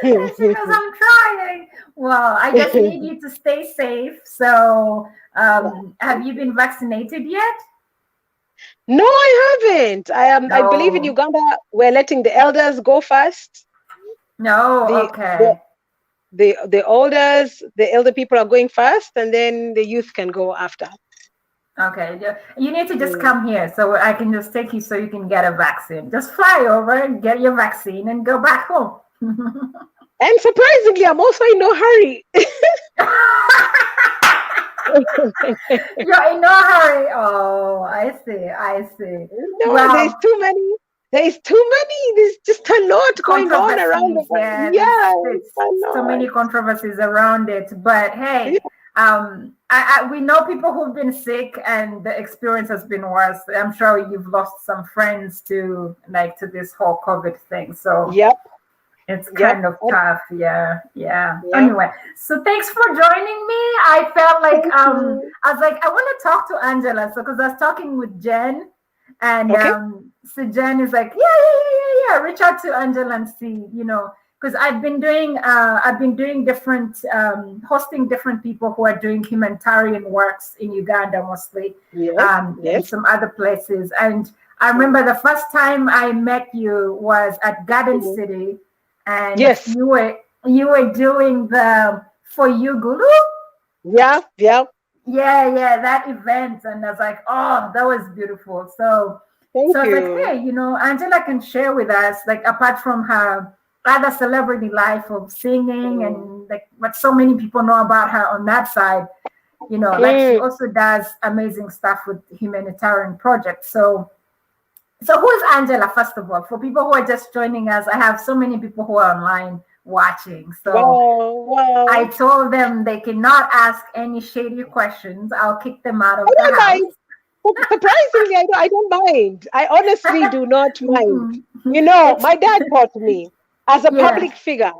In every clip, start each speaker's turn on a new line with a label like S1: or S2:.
S1: And she goes, I'm trying. Well, I just need you to stay safe. So, have you been vaccinated yet?
S2: No, I haven't. I believe in
S1: No.
S2: Uganda, we're letting the elders go first.
S1: No.
S2: The the
S1: Okay.
S2: the elder people are going first, and then the youth can go after.
S1: Okay. You need to just
S2: Mm.
S1: come here so I can just take you so you can get a vaccine. Just fly over and get your vaccine and go back home.
S2: And surprisingly, I'm also in no hurry.
S1: You're in no hurry. Oh, I see. I see.
S2: No, there's
S1: Well,
S2: too many. There's too many. There's just a lot going on around the
S1: controversies.
S2: world.
S1: Yeah,
S2: Yeah,
S1: there's
S2: it's a
S1: so
S2: lot.
S1: many controversies around it. But
S2: Yeah.
S1: hey, we know people who've been sick and the experience has been worse. I'm sure you've lost some friends to this whole COVID thing. So
S2: Yep.
S1: it's
S2: Yep.
S1: kind of tough. Yeah, yeah.
S2: Yep.
S1: Anyway, so thanks for joining me. I felt like
S2: Thank you.
S1: I was like I want to talk to Angela. So because I was talking with Jen, and
S2: Okay.
S1: so Jen is like, yeah. Reach out to Angela and see, because I've been doing different hosting different people who are doing humanitarian works in Uganda mostly,
S2: Yes.
S1: and
S2: Yes.
S1: some other places. And I remember the first time I met you was at Garden
S2: Mhm.
S1: City, and
S2: Yes.
S1: you were doing the For You Guru.
S2: Yeah. Yeah.
S1: Yeah, that event, and I was like, oh, that was beautiful. So,
S2: Thank
S1: so I was like,
S2: you.
S1: hey, Angela can share with us, like, apart from her other celebrity life of singing
S2: Mm.
S1: and like what so many people know about her on that side, like she
S2: Mm.
S1: also does amazing stuff with humanitarian projects. So who is Angela, first of all? For people who are just joining us, I have so many people who are online watching. So
S2: Wow.
S1: I
S2: Wow.
S1: told them they cannot ask any shady questions. I'll kick them out
S2: I
S1: of the
S2: don't
S1: house.
S2: mind. Surprisingly, I don't mind. I honestly do not mind.
S1: Mhm.
S2: My dad taught me as a
S1: Yeah,
S2: public figure,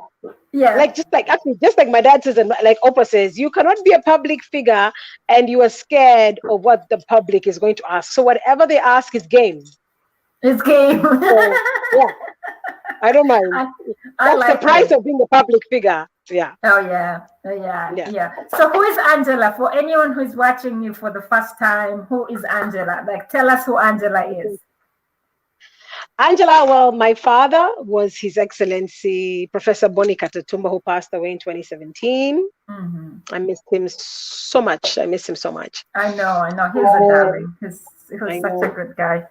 S1: yeah.
S2: just like my dad says, and like Oprah says, you cannot be a public figure and you are scared of what the public is going to ask. So whatever they ask is game.
S1: It's game.
S2: So yeah, I don't mind.
S1: I, I
S2: That's the
S1: like
S2: price
S1: it.
S2: of being a public figure. Yeah,
S1: Oh yeah, yeah,
S2: yeah.
S1: yeah. So who is Angela? For anyone who is watching you for the first time, who is Angela? Like, tell us who Angela is.
S2: Angela, well, my father was His Excellency Professor Boni Katatumba, who passed away in 2017.
S1: Hmm.
S2: I missed him so much. I miss him so much.
S1: I know. He's a
S2: Um,
S1: darling. He was
S2: I
S1: such a
S2: know,
S1: good guy.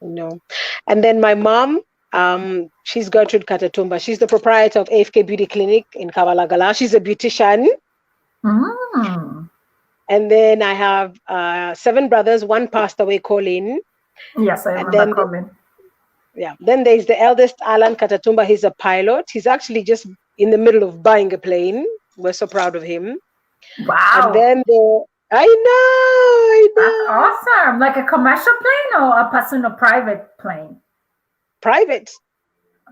S2: I know. And then my mom, she's Gertrude Katatumba. She's the proprietor of AFK Beauty Clinic in Kabalagala. She's a beautician.
S1: Mm.
S2: And then I have 7 brothers. One passed away, Colin.
S1: Yes, I
S2: And
S1: remember
S2: then,
S1: Colin.
S2: then there's the eldest, Alan Katatumba. He's a pilot. He's actually just in the middle of buying a plane. We're so proud of him. And
S1: Wow.
S2: then I
S1: That's
S2: know,
S1: awesome. Like a commercial plane or a personal private plane?
S2: private.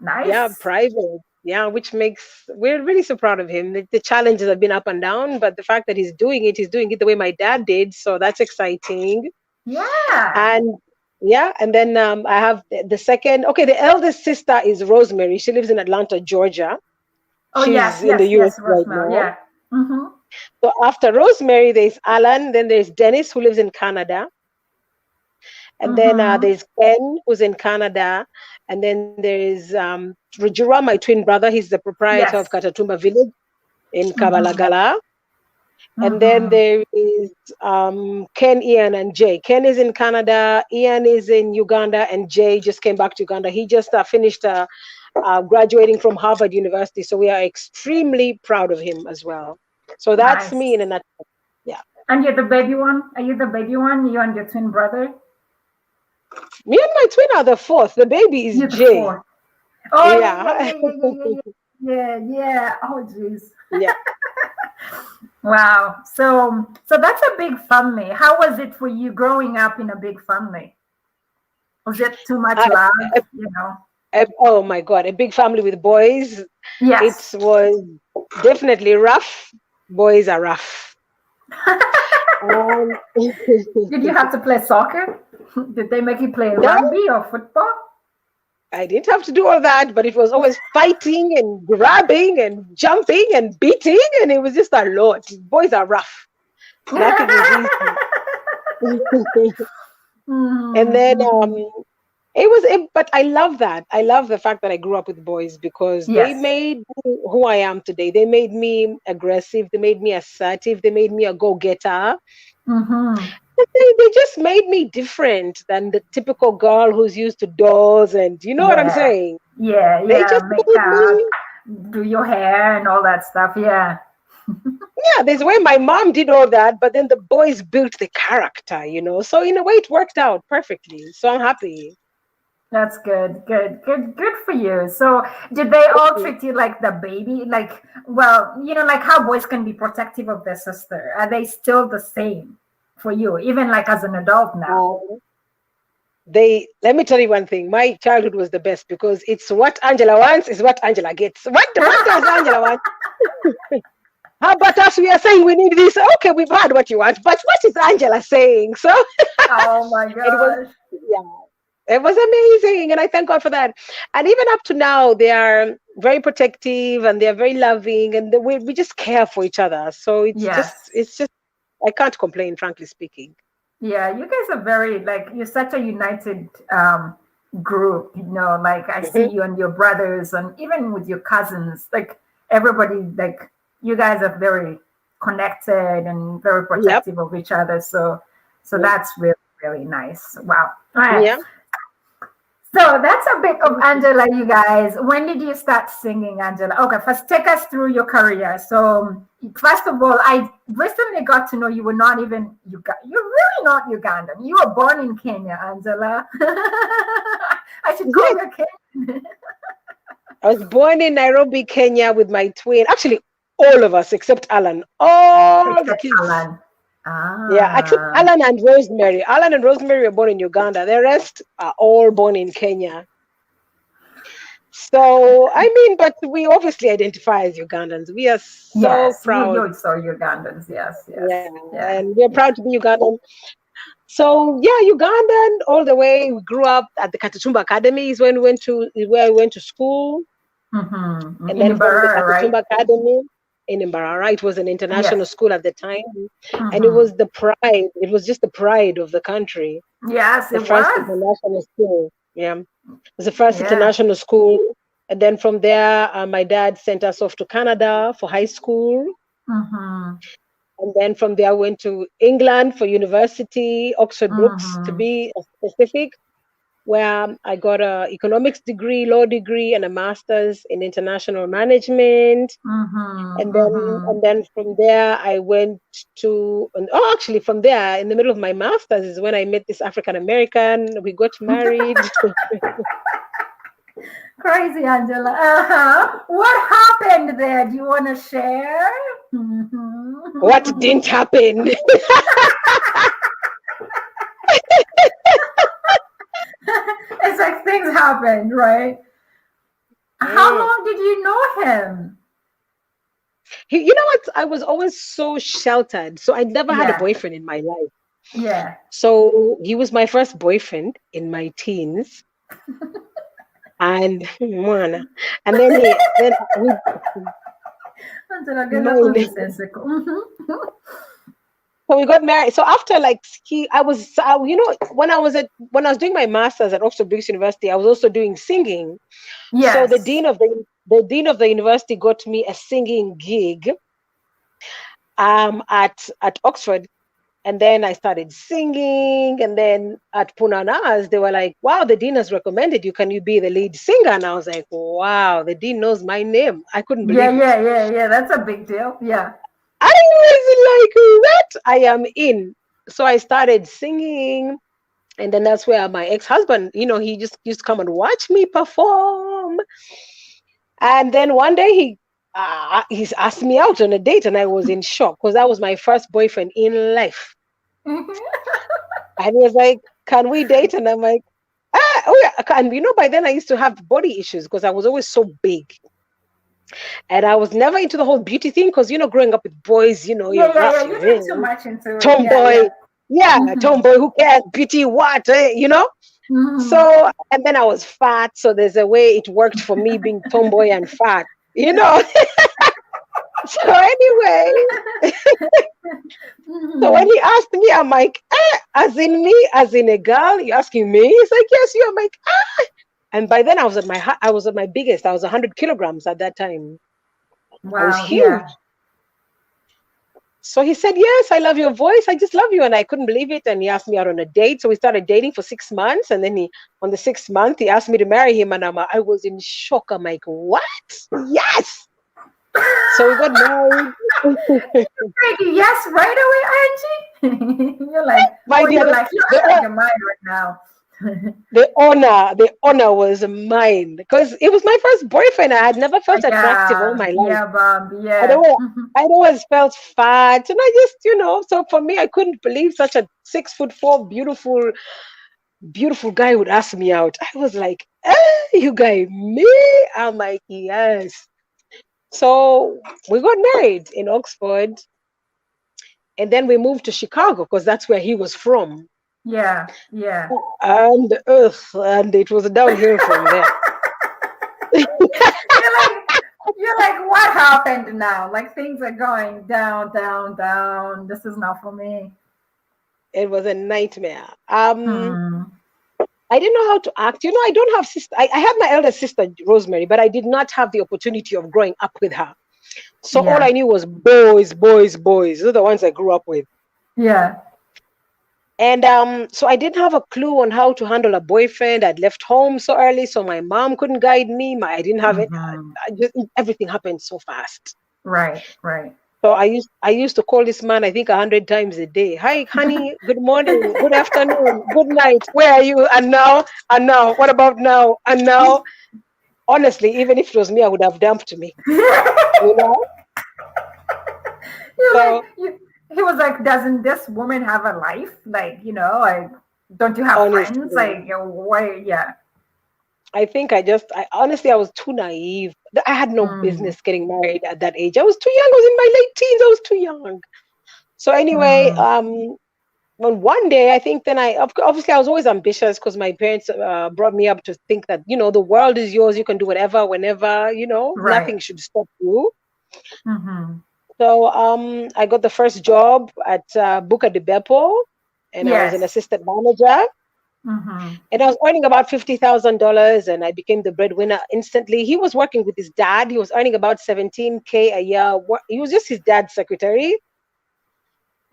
S2: Yeah,
S1: Nice.
S2: private. Yeah, we're really so proud of him. The challenges have been up and down, but the fact that he's doing it the way my dad did. So that's exciting.
S1: Yeah.
S2: And yeah, and then I have the second. Okay, the eldest sister is Rosemary. She lives in Atlanta, Georgia.
S1: Oh,
S2: She's in the US
S1: yes,
S2: right
S1: Rosemary.
S2: now.
S1: Yeah. Mm-hmm.
S2: So after Rosemary, there's Alan. Then there's Dennis, who lives in Canada. And then
S1: Mm-hmm.
S2: there's Ken, who's in Canada. And then there is Rujura, my twin brother. He's the proprietor of
S1: Yes.
S2: Katatumba Village in
S1: Mm-hmm.
S2: Kabalagala. And then
S1: Mm-hmm.
S2: there is Ken, Ian, and Jay. Ken is in Canada. Ian is in Uganda. And Jay just came back to Uganda. He just finished graduating from Harvard University. So we are extremely proud of him as well. So that's me
S1: Nice.
S2: in a nutshell. Yeah.
S1: And you're the baby one? Are you the baby one? You and your twin brother?
S2: Me and my twin are the fourth. The baby is
S1: You're the
S2: Jay.
S1: fourth. Oh,
S2: Yeah.
S1: yeah. Oh, jeez.
S2: Yeah.
S1: Wow. So that's a big family. How was it for you growing up in a big family? Was it too much
S2: I,
S1: love?
S2: I, oh my God, a big family with boys. It
S1: Yes.
S2: was definitely rough. Boys are rough. Um,
S1: Did you have to play soccer? Did they make you play
S2: no,
S1: rugby or football?
S2: I didn't have to do all that, but it was always fighting and grabbing and jumping and beating, and it was just a lot. Boys are rough. Nothing is easy. And then but I love that. I love the fact that I grew up with boys because they
S1: Yes.
S2: made me who I am today. They made me aggressive. They made me assertive. They made me a go-getter. They just made me different than the typical girl who's used to dolls, and you know what I'm saying?
S1: Yeah,
S2: They just made
S1: makeup,
S2: me.
S1: do your hair and all that stuff. Yeah.
S2: Yeah, there's a way my mom did all that, but then the boys built the character, you know. So in a way, it worked out perfectly. So I'm happy.
S1: That's good. Good for you. So did they all treat you like the baby? Like, well, you know, like how boys can be protective of their sister. Are they still the same for you, even like as an adult now?
S2: Let me tell you one thing. My childhood was the best because it's what Angela wants is what Angela gets. What does Angela want? How about us? We are saying we need this. Okay, we've heard what you want, but what is Angela saying? So
S1: Oh my gosh.
S2: It was amazing, and I thank God for that. And even up to now, they are very protective and they're very loving, and we just care for each other. So it's just I can't complain, frankly speaking.
S1: Yeah, you guys are very like you're such a united group, you know, like I see you and your brothers and even with your cousins, like everybody, like you guys are very connected and very protective of each other. So that's really, really nice. Wow. All right.
S2: Yeah.
S1: So that's a bit of Angela, you guys. When did you start singing, Angela? Okay, first take us through your career. So first of all, I recently got to know you were not even you're really not Ugandan. You were born in Kenya, Angela. I should call you Kenyan.
S2: I was born in Nairobi, Kenya, with my twin. Actually, all of us except Alan. All the kids.
S1: Alan.
S2: Yeah, except Alan and Rosemary. Alan and Rosemary were born in Uganda. The rest are all born in Kenya. So, I mean, but we obviously identify as Ugandans. We are so proud.
S1: You're so Ugandans, yes.
S2: And we're proud to be Ugandan. So, yeah, Ugandan all the way. We grew up at the Katatumba Academy is where I went to school.
S1: And
S2: then from the Katatumba Academy, in Mbarara. It was an international school at the time, and it was the pride. It was just the pride of the country.
S1: Yes,
S2: the first international school. Yeah, it was the first international school. And then from there, my dad sent us off to Canada for high school. And then from there, I went to England for university, Oxford Brookes to be specific, where I got an economics degree, law degree, and a master's in international management. And then from there, I went to, actually from there, in the middle of my master's is when I met this African American. We got married.
S1: Crazy, Angela. What happened there? Do you want to share?
S2: What didn't happen?
S1: It's like things happened, right? How long did you know him?
S2: You know what? I was always so sheltered. So I never had a boyfriend in my life.
S1: Yeah.
S2: So he was my first boyfriend in my teens. And then so we got married. So after when I was doing my master's at Oxford Brookes University, I was also doing singing. Yes. So the dean of the university got me a singing gig at Oxford. And then I started singing. And then at Punanas, they were like, wow, the dean has recommended you. Can you be the lead singer? And I was like, wow, the dean knows my name. I couldn't believe it.
S1: Yeah. That's a big deal. Yeah.
S2: I was like, what? I am in. So I started singing. And then that's where my ex-husband, he just used to come and watch me perform. And then one day he's asked me out on a date, and I was in shock because that was my first boyfriend in life. And he was like, can we date? And I'm like, and by then I used to have body issues because I was always so big. And I was never into the whole beauty thing because, growing up with boys, you're rough,
S1: you're too much into
S2: tomboy. Yeah, tomboy, who cares? Beauty, what? So, and then I was fat. So there's a way it worked for me being tomboy and fat, you know. So anyway, so when he asked me, I'm like, as in me, as in a girl, you asking me? He's like, yes, you. I'm like, ah. And by then I was at my biggest. I was 100 kilograms at that time. I was
S1: Wow.
S2: huge.
S1: Yeah.
S2: So he said, yes, I love your voice. I just love you. And I couldn't believe it. And he asked me out on a date. So we started dating for 6 months. And then on the 6th month, he asked me to marry him. And I was in shock. I'm like, what? Yes. So we got married.
S1: Yes, right away, Angie. You're like,
S2: My dear,
S1: you're like, you're out of your mind right now.
S2: the honor was mine because it was my first boyfriend. I had never felt attractive all my life.
S1: Yeah, Bob.
S2: I'd
S1: Yeah.
S2: always felt fat, and I just, so for me, I couldn't believe such a 6'4", beautiful guy would ask me out. I was like, you guy, me? I'm like, yes. So we got married in Oxford, and then we moved to Chicago because that's where he was from.
S1: Yeah.
S2: And it was downhill from there.
S1: You're like, what happened now? Like things are going down, down, down. This is not for me.
S2: It was a nightmare. I didn't know how to act. I don't have sister. I had my elder sister, Rosemary, but I did not have the opportunity of growing up with her. So all I knew was boys. Those are the ones I grew up with.
S1: Yeah.
S2: And so I didn't have a clue on how to handle a boyfriend. I'd left home so early, so my mom couldn't guide me. I didn't have it. Everything happened so fast.
S1: Right.
S2: So I used to call this man, I think 100 times a day. Hi, honey. Good morning. Good afternoon. Good night. Where are you? And now. What about now? And now. Honestly, even if it was me, I would have dumped me.
S1: He was like, doesn't this woman have a life? Like, don't you have friends? Like, why? Yeah.
S2: I think honestly, I was too naive. I had no business getting married at that age. I was too young. I was in my late teens. I was too young. So anyway, one day, I think then obviously I was always ambitious because my parents brought me up to think that, the world is yours. You can do whatever, whenever, nothing should stop you. So I got the first job at Buca di Beppo, and I was an assistant manager. And I was earning about $50,000, and I became the breadwinner instantly. He was working with his dad. He was earning about $17K a year. He was just his dad's secretary.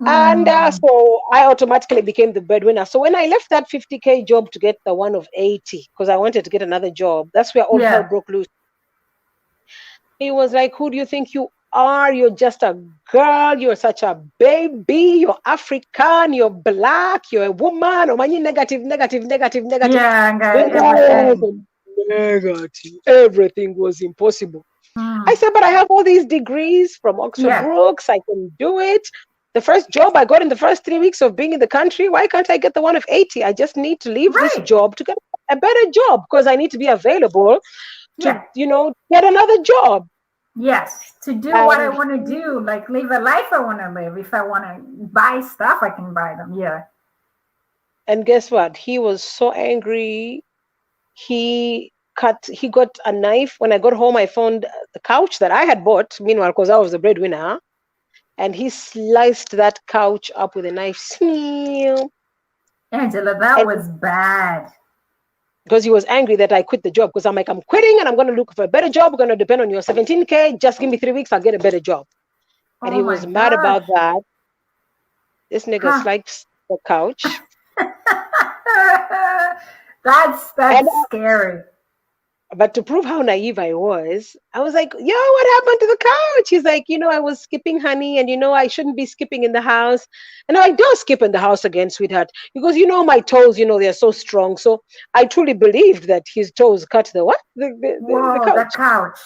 S2: And so I automatically became the breadwinner. So when I left that 50K job to get the one of 80, because I wanted to get another job, that's where all hell broke loose. He was like, who do you think you are? You're just a girl. You're such a baby. You're African. You're black. You're a woman. Negative.
S1: Yeah,
S2: negative. Everything was impossible. I said, but I have all these degrees from Oxford Brooks. I can do it. The first job I got in the first 3 weeks of being in the country, why can't I get the one of 80? I just need to leave this job to get a better job because I need to be available to, get another job.
S1: Yes, to do what I want to do, like live a life I want to live. If I want to buy stuff, I can buy them. Yeah.
S2: And guess what? He was so angry. He got a knife. When I got home, I found the couch that I had bought, meanwhile, because I was the breadwinner. And he sliced that couch up with a knife.
S1: Angela, that was bad.
S2: Because he was angry that I quit the job. Because I'm like, I'm quitting and I'm going to look for a better job. We're going to depend on your 17K. Just give me 3 weeks. I'll get a better job. And he was mad about that. This nigga sliced the couch.
S1: That's scary.
S2: But to prove how naive I was like, yo, what happened to the couch? He's like, I was skipping, honey, and I shouldn't be skipping in the house. And I do skip in the house again, sweetheart. Because my toes, they're so strong. So I truly believed that his toes cut the what? The couch.
S1: The couch.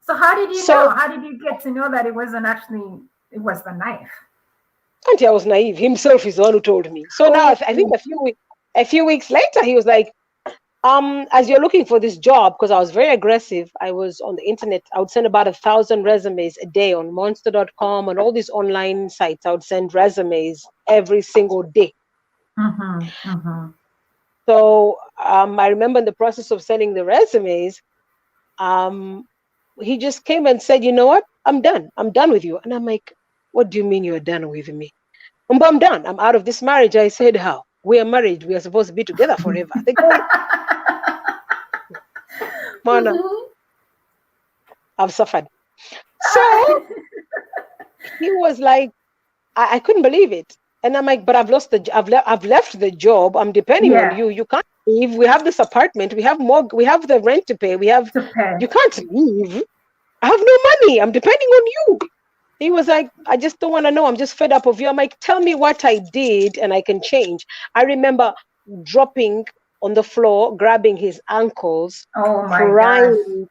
S1: So how did you know? How did you get to know that it wasn't actually, it was the knife?
S2: Auntie, I was naive. Himself is the one who told me. So now I think a few weeks later, he was like, as you're looking for this job, because I was very aggressive, I was on the internet. I would send about 1,000 resumes a day on monster.com and all these online sites. I would send resumes every single day. So I remember in the process of sending the resumes, he just came and said, you know what? I'm done. I'm done with you. And I'm like, what do you mean you're done with me? I'm done. I'm out of this marriage. I said, how? We are married. We are supposed to be together forever. They go, Mona, I've suffered. So he was like, I couldn't believe it. And I'm like, but I've left the job. I'm depending on you. You can't leave. We have this apartment. We have the rent to pay. You can't leave. I have no money. I'm depending on you. He was like, I just don't want to know. I'm just fed up of you. I'm like, tell me what I did and I can change. I remember dropping on the floor, grabbing his ankles, crying.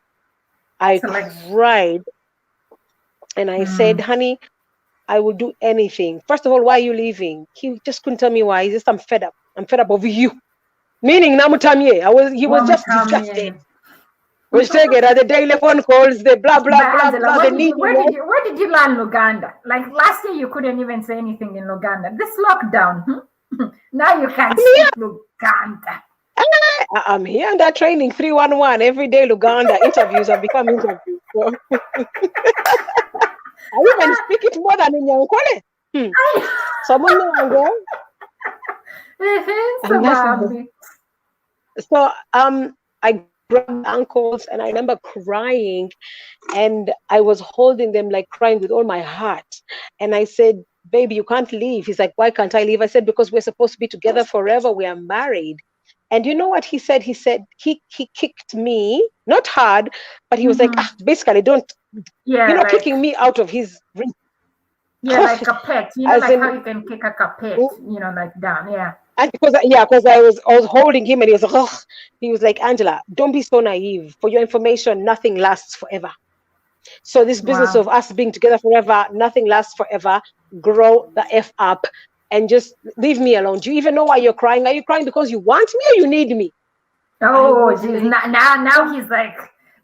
S2: I cried. And I said, honey, I will do anything. First of all, why are you leaving? He just couldn't tell me why. He just, I'm fed up. I'm fed up of you. Meaning Namutamye. He was just disgusted. We take it at the daily phone calls, the blah blah blah
S1: Angela,
S2: blah.
S1: where did you learn Luganda? Like last year, you couldn't even say anything in Luganda. This lockdown, now you can speak Luganda.
S2: I'm here under training 311 every day. Luganda interviews have become interviews. So. I even speak it more than in Yankole. Someone So I grabbed ankles and I remember crying, and I was holding them, like crying with all my heart. And I said, baby, you can't leave. He's like, why can't I leave? I said, because we're supposed to be together forever. We are married. And you know what he said? He said he kicked me, not hard, but he was like, basically, don't, like, kicking me out of his reach.
S1: Yeah, like a pet. Like how you can kick a pet, like down. Yeah.
S2: And because I was holding him, and he was like, oh, he was like, Angela, don't be so naive. For your information, nothing lasts forever. So this business of us being together forever, nothing lasts forever. Grow the F up and just leave me alone. Do you even know why you're crying? Are you crying because you want me or you need me?
S1: Oh, geez. Now he's like,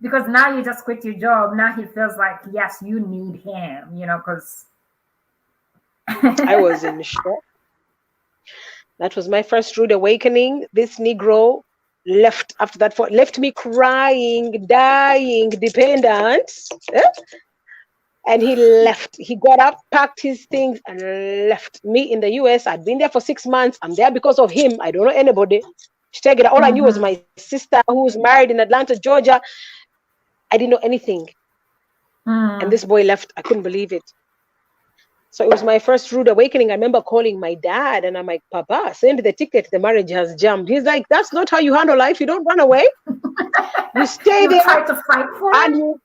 S1: because now you just quit your job. Now he feels like, yes, you need him, because
S2: I was in shock. That was my first rude awakening. This Negro left after that, left me crying, dying, dependent. And he left. He got up, packed his things, and left me in the US. I'd been there for 6 months. I'm there because of him. I don't know anybody. All I knew was my sister who was married in Atlanta, Georgia. I didn't know anything. And this boy left. I couldn't believe it. So it was my first rude awakening. I remember calling my dad and I'm like, Papa, send the ticket. The marriage has jammed. He's like, that's not how you handle life. You don't run away. You stay there.
S1: Try to fight for it.
S2: And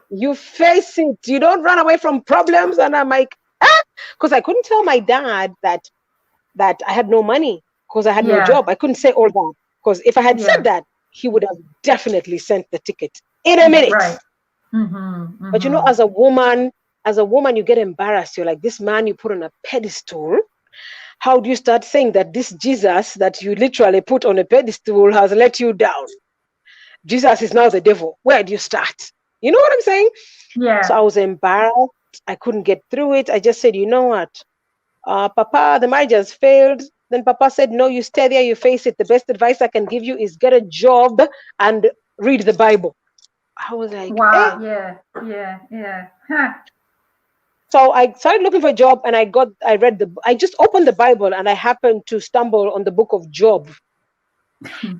S2: you face it. You don't run away from problems. And I'm like, because I couldn't tell my dad that I had no money because I had no job. I couldn't say all that, because if I had said that, he would have definitely sent the ticket in a minute.
S1: Right.
S2: But as a woman, you get embarrassed. You're like, this man you put on a pedestal. How do you start saying that this Jesus that you literally put on a pedestal has let you down? Jesus is now the devil. Where do you start? You know what I'm saying?
S1: Yeah.
S2: So I was embarrassed. I couldn't get through it. I just said, you know what? Papa, the marriage has failed. Then Papa said, no, you stay there, you face it. The best advice I can give you is get a job and read the Bible. I was like,
S1: wow, yeah. Huh.
S2: So I started looking for a job, and I just opened the Bible, and I happened to stumble on the book of Job.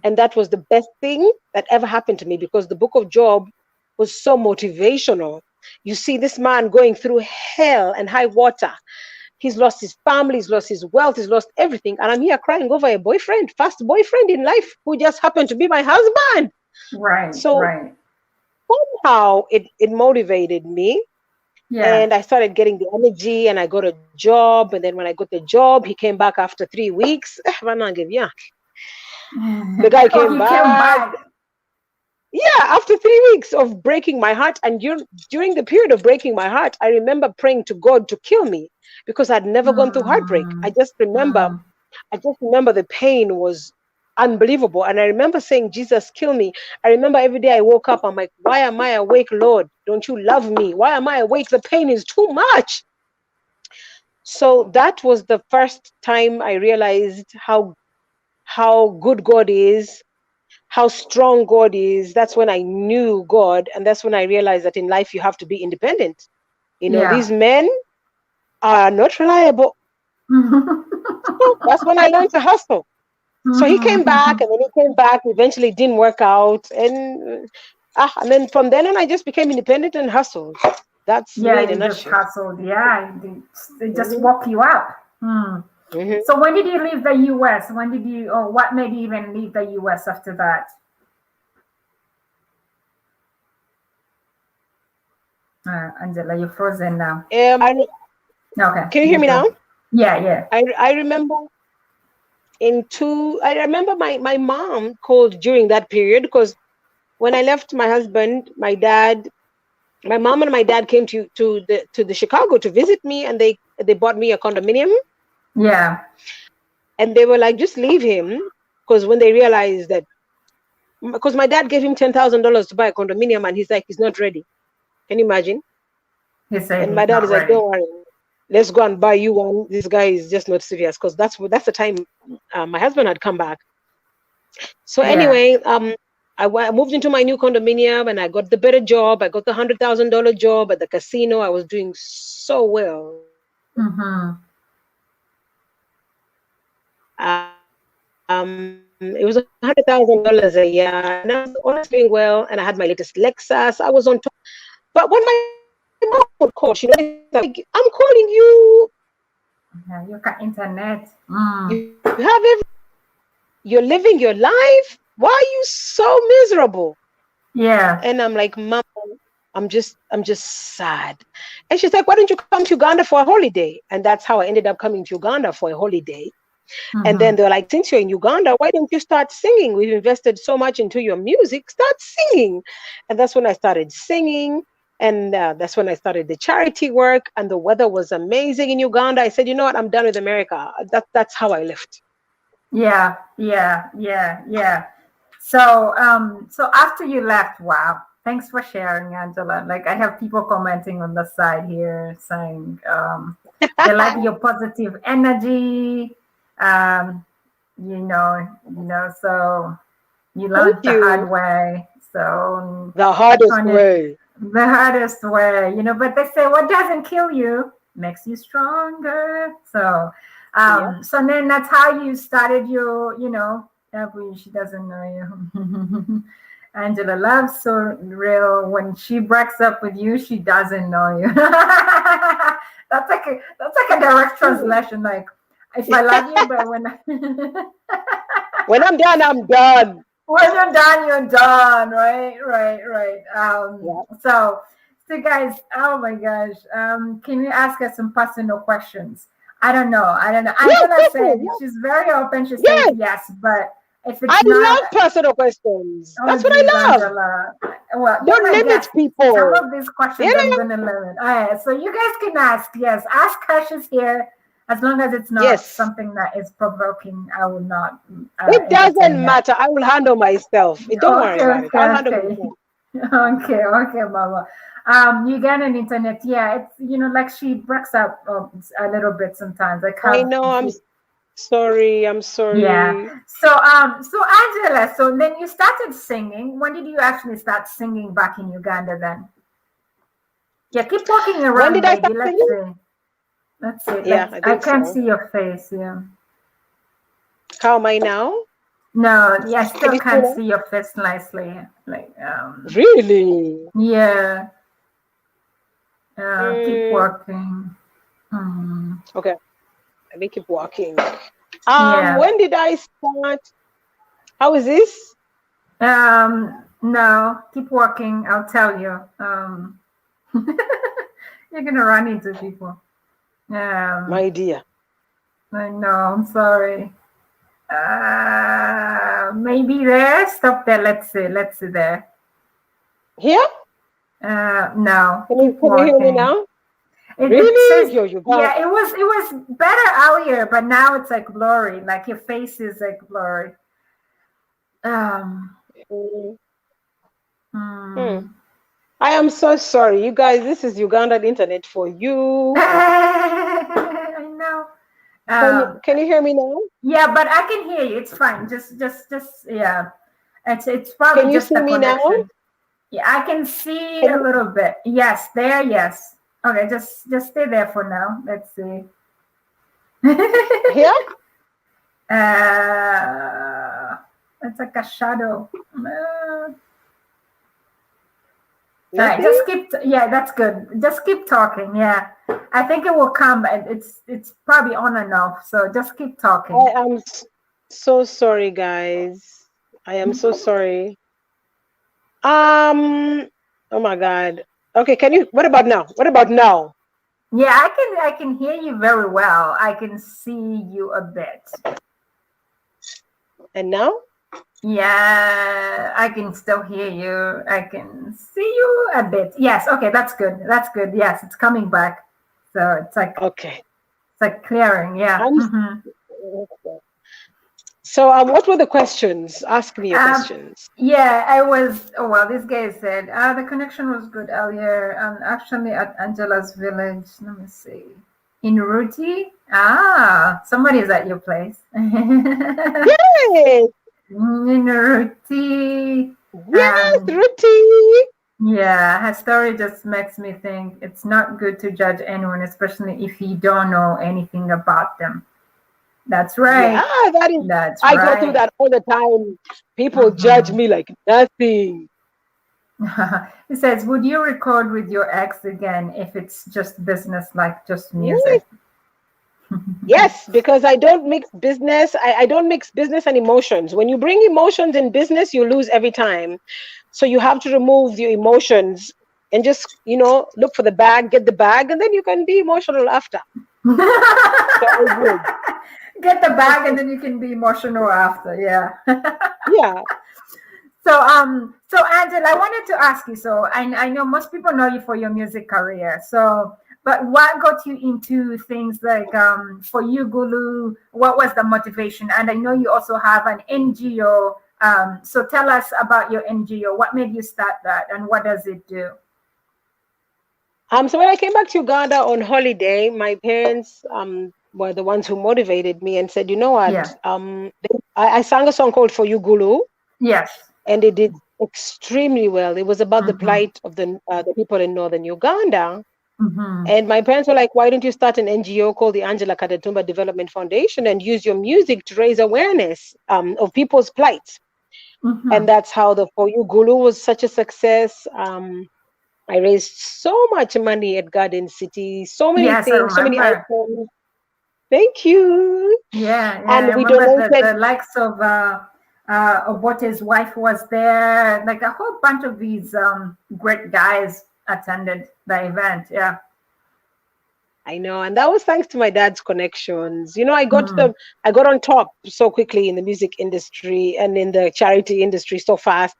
S2: And that was the best thing that ever happened to me, because the book of Job was so motivational. You see this man going through hell and high water. He's lost his family, he's lost his wealth, he's lost everything. And I'm here crying over a first boyfriend in life, who just happened to be my husband.
S1: Right.
S2: So somehow it motivated me. Yeah. And I started getting the energy, and I got a job. And then when I got the job, he came back after 3 weeks. The guy came back. Yeah, after 3 weeks of breaking my heart. And during the period of breaking my heart, I remember praying to God to kill me, because I'd never gone through heartbreak. I just remember the pain was unbelievable. And I remember saying, Jesus, kill me. I remember every day I woke up, I'm like, why am I awake, Lord? Don't you love me? Why am I awake? The pain is too much. So that was the first time I realized how how good God is, how strong God is. That's when I knew God, and that's when I realized that in life you have to be independent. These
S1: Yeah.
S2: men are not reliable. So that's when I learned to hustle. So he came back, and then he came back. Eventually, it didn't work out, and then from then on, I just became independent and hustled. That's me
S1: Yeah,
S2: in a
S1: you just
S2: nutshell.
S1: hustled. Yeah, they just
S2: Hmm.
S1: walk you out. Hmm.
S2: Hmm.
S1: So when did you leave the US? When did you, or what made you even leave the US after that? Angela, you're frozen now. Okay,
S2: Can you hear
S1: you're
S2: me now?
S1: good. Yeah, yeah.
S2: I remember I remember my mom called during that period, because when I left my husband, my mom and my dad came to the Chicago to visit me, and they bought me a condominium,
S1: Yeah.
S2: and they were like, just leave him, because when they realized that, because my dad gave him $10,000 to buy a condominium, and he's like, he's not ready. Can you imagine?
S1: He said
S2: And my
S1: he's
S2: dad
S1: not
S2: is like,
S1: ready.
S2: don't worry, let's go and buy you one. This guy is just not serious, because that's the time my husband had come back. So
S1: Yeah.
S2: anyway, I moved into my new condominium, and I got the better job. I got the $100,000 job at the casino. I was doing so well.
S1: Mm-hmm.
S2: It was $100,000 a year, and I was doing well. And I had my latest Lexus. I was on top. But when my mom would call, like, I'm calling you.
S1: Yeah, you got internet. Mm.
S2: You have you're living your life. Why are you so miserable?
S1: Yeah.
S2: And I'm like, Mom, I'm just sad. And she's like, why don't you come to Uganda for a holiday? And that's how I ended up coming to Uganda for a holiday. And then
S1: Mm-hmm.
S2: they're like, since you're in Uganda, why don't you start singing? We've invested so much into your music. Start singing. And that's when I started singing. And that's when I started the charity work. And the weather was amazing in Uganda. I said, you know what? I'm done with America. That's how I left.
S1: Yeah, yeah, yeah, yeah. So after you left, wow. Thanks for sharing, Angela. Like I have people commenting on the side here saying they like your positive energy. Um, so you
S2: Thank
S1: learned the
S2: you.
S1: hard way. So
S2: The hardest
S1: on it
S2: way.
S1: the hardest way, but they say what doesn't kill you makes you stronger.
S2: Yeah.
S1: So then that's how you started your, she doesn't know you. Angela loves so real. When she breaks up with you, she doesn't know you. That's like a direct translation. Like if I love you, but
S2: When I'm done, I'm done.
S1: when you're done, right, right, right.
S2: Yeah.
S1: So guys, oh my gosh, can you ask us some personal questions? I don't know.
S2: Yes,
S1: Angela said
S2: yes,
S1: she's very open. She says
S2: yes.
S1: yes, but if
S2: I
S1: it's not,
S2: love personal questions.
S1: oh
S2: That's what
S1: geez,
S2: I love.
S1: Angela. Well, you're
S2: Don't
S1: my
S2: limit
S1: guest. Some
S2: people.
S1: of these
S2: You
S1: questions I'm
S2: know?
S1: gonna limit. All right, so you guys can ask. Yes, ask questions here. As long as it's not
S2: Yes.
S1: something that is provoking, I will not
S2: It
S1: entertain
S2: doesn't
S1: that.
S2: matter. I will handle myself. Don't worry
S1: Okay,
S2: about it.
S1: okay,
S2: I'll handle
S1: okay.
S2: myself.
S1: Okay, Mama. You get an internet. Yeah, it's like she breaks up a little bit sometimes. Like
S2: I
S1: have
S2: know. I'm sorry. I'm
S1: yeah.
S2: sorry.
S1: So Angela, so then you started singing. When did you actually start singing back in Uganda then? Yeah, keep walking
S2: When
S1: around,
S2: did I
S1: baby.
S2: start
S1: Let's
S2: singing?
S1: see. Let's see.
S2: Yeah,
S1: Let's
S2: I
S1: I
S2: think
S1: can't
S2: so.
S1: see your face, yeah.
S2: How am I now?
S1: No, yeah, I
S2: Can
S1: still
S2: you see
S1: can't
S2: now?
S1: see your face nicely. Like
S2: Really?
S1: yeah. Keep
S2: Mm,
S1: working. Hmm.
S2: okay. Let me keep walking.
S1: Yeah.
S2: When did I start? How is this?
S1: No, keep walking. I'll tell you. You're gonna run into people.
S2: My dear.
S1: I know. I'm sorry. Maybe there. Stop there. Let's see. Let's see there.
S2: Here?
S1: No, keep
S2: Can you hear me
S1: walking.
S2: now?
S1: It
S2: Really?
S1: says,
S2: You got
S1: yeah. It was better earlier, but now it's like blurry. Like your face is like blurry. Um.
S2: mm, hmm.
S1: Hmm.
S2: I am so sorry. You guys, this is Ugandan internet for you.
S1: I know.
S2: Can you
S1: Um,
S2: can you hear me now?
S1: Yeah, but I can hear you. It's fine. Just yeah. It's probably
S2: Can you
S1: just
S2: see
S1: the
S2: me now?
S1: connection. Yeah, I can see
S2: Can
S1: a
S2: you,
S1: little bit. Yes, there, yes. Okay, just stay there for now. Let's see.
S2: here?
S1: It's like a shadow. All right,
S2: Nothing?
S1: just keep. Yeah, that's good. Just keep talking. Yeah, I think it will come. And it's probably on and off. So just keep talking.
S2: I am so sorry, guys. I am so sorry. Oh my God. Okay, can you, what about now? What about now?
S1: Yeah, I can hear you very well. I can see you a bit.
S2: And now?
S1: Yeah, I can still hear you. I can see you a bit. Yes, okay, that's good. That's good. Yes, it's coming back. So
S2: Okay.
S1: it's like clearing. Yeah.
S2: I'm so what were the questions? Ask me your
S1: Um,
S2: questions.
S1: yeah, I was. Oh well, this guy said the connection was good earlier. Actually, at Angela's village. Let me see. In Ruti. Somebody's at your place.
S2: Yes,
S1: In Ruti.
S2: yes,
S1: Um,
S2: Ruti.
S1: Yeah, her story just makes me think it's not good to judge anyone, especially if you don't know anything about them. That's
S2: Yeah,
S1: right.
S2: that is,
S1: That's
S2: I go through
S1: right.
S2: that all the time. People judge
S1: Mhm.
S2: me like nothing.
S1: He says, would you record with your ex again if it's just business, like just
S2: Yes,
S1: music?
S2: yes, because I don't mix business. I don't mix business and emotions. When you bring emotions in business, you lose every time. So you have to remove your emotions and just, look for the bag, get the bag, and then you can be emotional after. So I would.
S1: Get the bag and then you can be emotional after. Yeah.
S2: Yeah.
S1: So Angela, I wanted to ask you. So I know most people know you for your music career. So, but what got you into things like for you, Gulu? What was the motivation? And I know you also have an NGO. So tell us about your NGO. What made you start that, and what does it do?
S2: So when I came back to Uganda on holiday, my parents were the ones who motivated me and said, you know what?
S1: Yeah.
S2: I sang a song called For You Gulu,
S1: Yes.
S2: and it did extremely well. It was about the
S1: Mm-hmm.
S2: plight of the people in northern Uganda.
S1: Mm-hmm.
S2: And my parents were like, why don't you start an NGO called the Angella Katatumba Development Foundation and use your music to raise awareness of people's plight?
S1: Mm-hmm.
S2: And that's how the For You Gulu was such a success. I raised so much money at Garden City, so many
S1: Yes, I
S2: things, so many
S1: remember.
S2: items. Thank you.
S1: Yeah, yeah, I
S2: And we
S1: remember the
S2: donated.
S1: likes of what his wife was there. Like a whole bunch of these great guys attended the event. Yeah.
S2: I know, and that was thanks to my dad's connections.
S1: Mm-hmm.
S2: I got on top so quickly in the music industry and in the charity industry so fast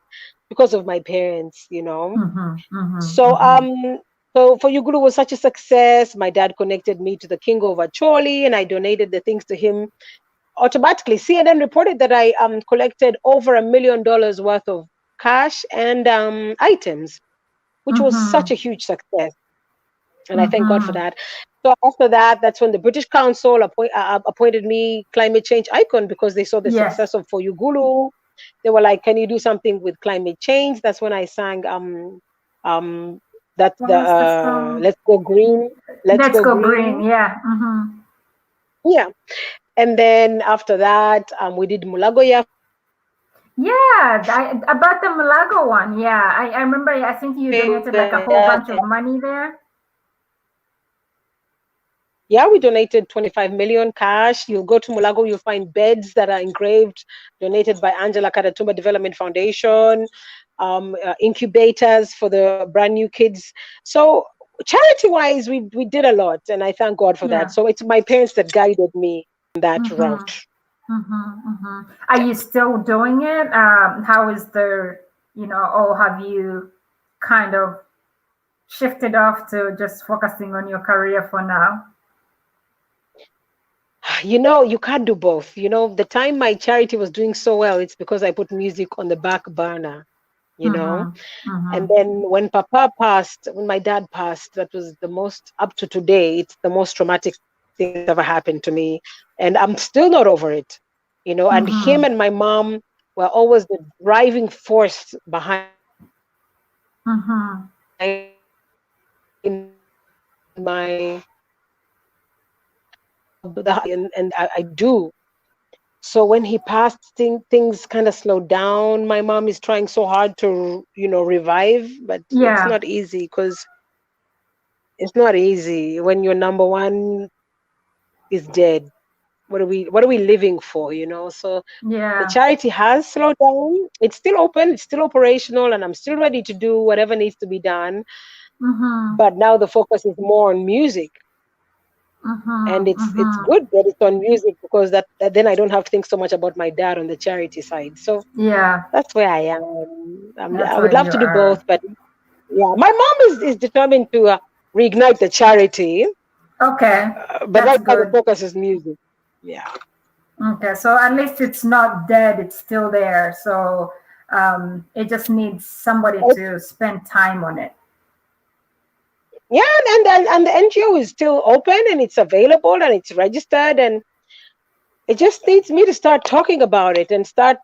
S2: because of my parents.
S1: Mm-hmm.
S2: So
S1: Mm-hmm.
S2: so For Yugulu was such a success. My dad connected me to the king of Acholi, and I donated the things to him automatically. CNN reported that I collected over $1 million worth of cash and items, which was
S1: Mm-hmm.
S2: such a huge success. And I thank God for
S1: Mm-hmm.
S2: that. So after that, that's when the British Council appointed me climate change icon because they saw the
S1: Yes.
S2: success of For Yugulu. They were like, "Can you do something with climate change?" That's when I sang um that's
S1: What
S2: the
S1: was the song?
S2: Let's Go Green, Let's
S1: Let's
S2: Go
S1: Go Green.
S2: Green.
S1: Yeah. Mm-hmm.
S2: Yeah, and then after that, we did Mulagoya.
S1: Yeah, about the Malago one. Yeah, I remember. I think you donated like a whole bunch of money there.
S2: Yeah, we donated 25 million cash. You'll go to Mulago, you'll find beds that are engraved, donated by Angela Katatumba Development Foundation, incubators for the brand new kids. So charity wise, we did a lot, and I thank God for that.
S1: Yeah.
S2: So it's my parents that guided me in that
S1: Mm-hmm.
S2: route.
S1: Mm-hmm. Mm-hmm. Are you still doing it? How is or have you kind of shifted off to just focusing on your career for now?
S2: You can't do both. The time my charity was doing so well, it's because I put music on the back burner. You know,
S1: Mm-hmm. Mm-hmm.
S2: And then when my dad passed, that was the most, up to today, it's the most traumatic thing that's ever happened to me. and I'm still not over it, and him
S1: Mm-hmm.
S2: and my mom were always the driving force behind
S1: Mm-hmm.
S2: my and I do. So when he passed, things kind of slowed down. My mom is trying so hard to, revive, but it's
S1: Yeah.
S2: not easy because it's not easy when your number one is dead. What are we living for, So the
S1: Yeah.
S2: charity has slowed down. It's still open, it's still operational, and I'm still ready to do whatever needs to be done.
S1: Mm-hmm.
S2: But now the focus is more on music. And
S1: Mm-hmm.
S2: it's
S1: Mm-hmm.
S2: good that it's on music because that then I don't have to think so much about my dad on the charity side. So
S1: Yeah.
S2: that's where I am.
S1: That's
S2: I would
S1: where
S2: love
S1: you
S2: to do both,
S1: are.
S2: but yeah, my mom is determined to reignite the charity,
S1: Okay.
S2: but
S1: That's
S2: right now the
S1: good.
S2: focus is music. Yeah.
S1: Okay. So at least it's not dead. It's still there. So it just needs somebody to spend time on it.
S2: Yeah, and the NGO is still open and it's available and it's registered, and it just needs me to start talking about it and start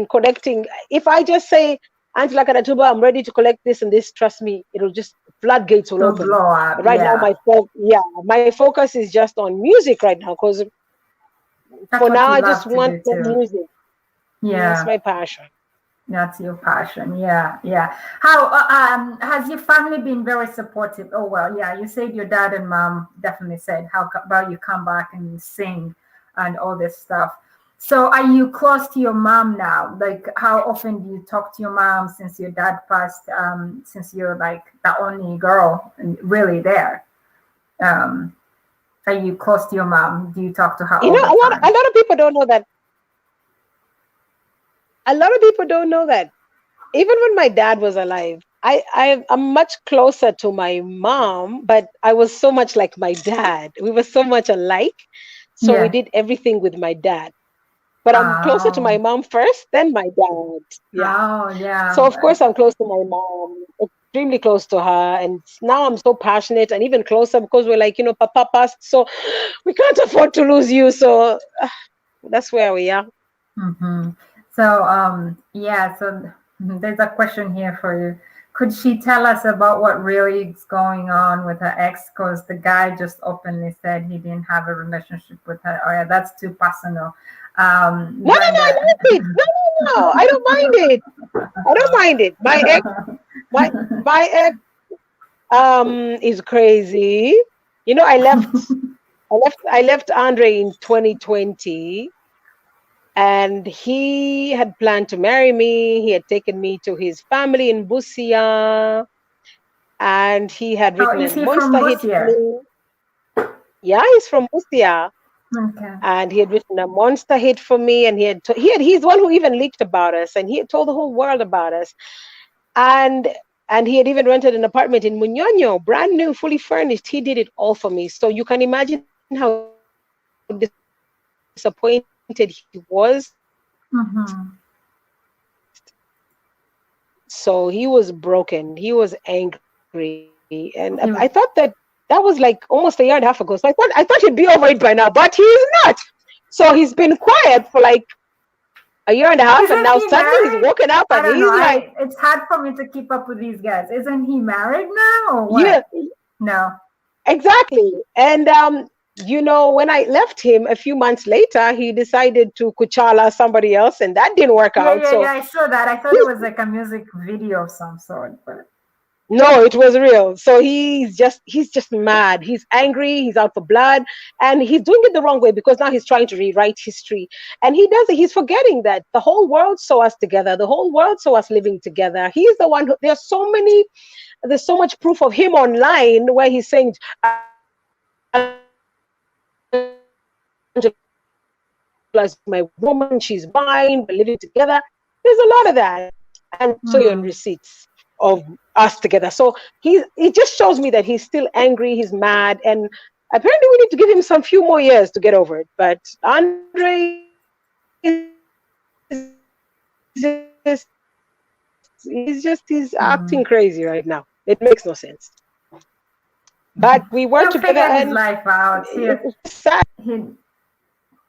S2: collecting. If I just say, Angela Katatumba, I'm ready to collect this and this, trust me, it'll just floodgates will
S1: To
S2: open.
S1: blow up.
S2: But right now,
S1: Yeah.
S2: my focus is just on music right now because
S1: That's
S2: for
S1: what
S2: now
S1: you
S2: I just
S1: love to
S2: want
S1: do
S2: the
S1: too.
S2: music. That's
S1: Yeah.
S2: my passion.
S1: That's your passion. Yeah, yeah. How has your family been very supportive? Oh well, yeah. You said your dad and mom definitely said about you come back and sing and all this stuff. So are you close to your mom now? Like how often do you talk to your mom since your dad passed? Since you're like the only girl really there. Um, are you close to your mom? Do you talk to her
S2: You
S1: all
S2: know,
S1: the
S2: a
S1: time?
S2: lot of people don't know that. A lot of people don't know that. Even when my dad was alive, I'm much closer to my mom, but I was so much like my dad. We were so much alike. So we
S1: Yeah.
S2: did everything with my dad. But I'm closer to my
S1: Oh,
S2: mom first, then my dad. Yeah.
S1: oh
S2: So of
S1: yeah.
S2: course I'm close to my mom, extremely close to her. And now I'm so passionate and even closer because we're like, Papa passed, so we can't afford to lose you. So that's where we are.
S1: Hmm. So, yeah, so there's a question here for you. Could she tell us about what really is going on with her ex? Because the guy just openly said he didn't have a relationship with her. Oh, yeah, that's too personal.
S2: No, no, no, I
S1: Brenda.
S2: like it. No, no, no. I don't mind it. I don't mind it. My ex is crazy. I left Andre in 2020, and he had planned to marry me. He had taken me to his family in Busia, and he had
S1: Oh,
S2: written a
S1: is he from
S2: monster hit for
S1: Busia?
S2: me. Yeah, he's from Busia,
S1: Okay.
S2: and he had written a monster hit for me, and he's the one who even leaked about us, and he had told the whole world about us. And he had even rented an apartment in Muñoño, brand new, fully furnished. He did it all for me. So you can imagine how disappointed he was.
S1: Mm-hmm.
S2: So he was broken. He was angry, and I thought
S1: He
S2: that
S1: was,
S2: that was like almost a year and a half ago. So I thought he'd be over it by now, but he's not. So he's been quiet for like a year and a half, and now
S1: isn't he
S2: suddenly he's
S1: married?
S2: woken up and
S1: I
S2: he's
S1: don't know.
S2: like,
S1: It's hard for me to keep up with these guys. Isn't he married now or
S2: yeah,
S1: what? No.
S2: exactly. And when I left him a few months later, he decided to Kuchala somebody else, and that didn't work
S1: Yeah,
S2: out.
S1: yeah,
S2: So
S1: yeah. I saw that. I thought it was like a music video of some sort, but
S2: no, it was real. So he's just mad. He's angry. He's out for blood, and he's doing it the wrong way because now he's trying to rewrite history. And he does it. He's forgetting that the whole world saw us together. The whole world saw us living together. He's the one who. There's so much proof of him online where he's saying, Angela's my woman. She's mine. We're living together. There's a lot of that, and I can show you on
S1: hmm.
S2: receipts of us together. So it just shows me that he's still angry, he's mad, and apparently we need to give him some few more years to get over it. But Andre he's acting
S1: Hmm.
S2: crazy right now. It makes no sense. But we were
S1: He'll
S2: together,
S1: figure his
S2: and
S1: life out.
S2: it's sad.
S1: He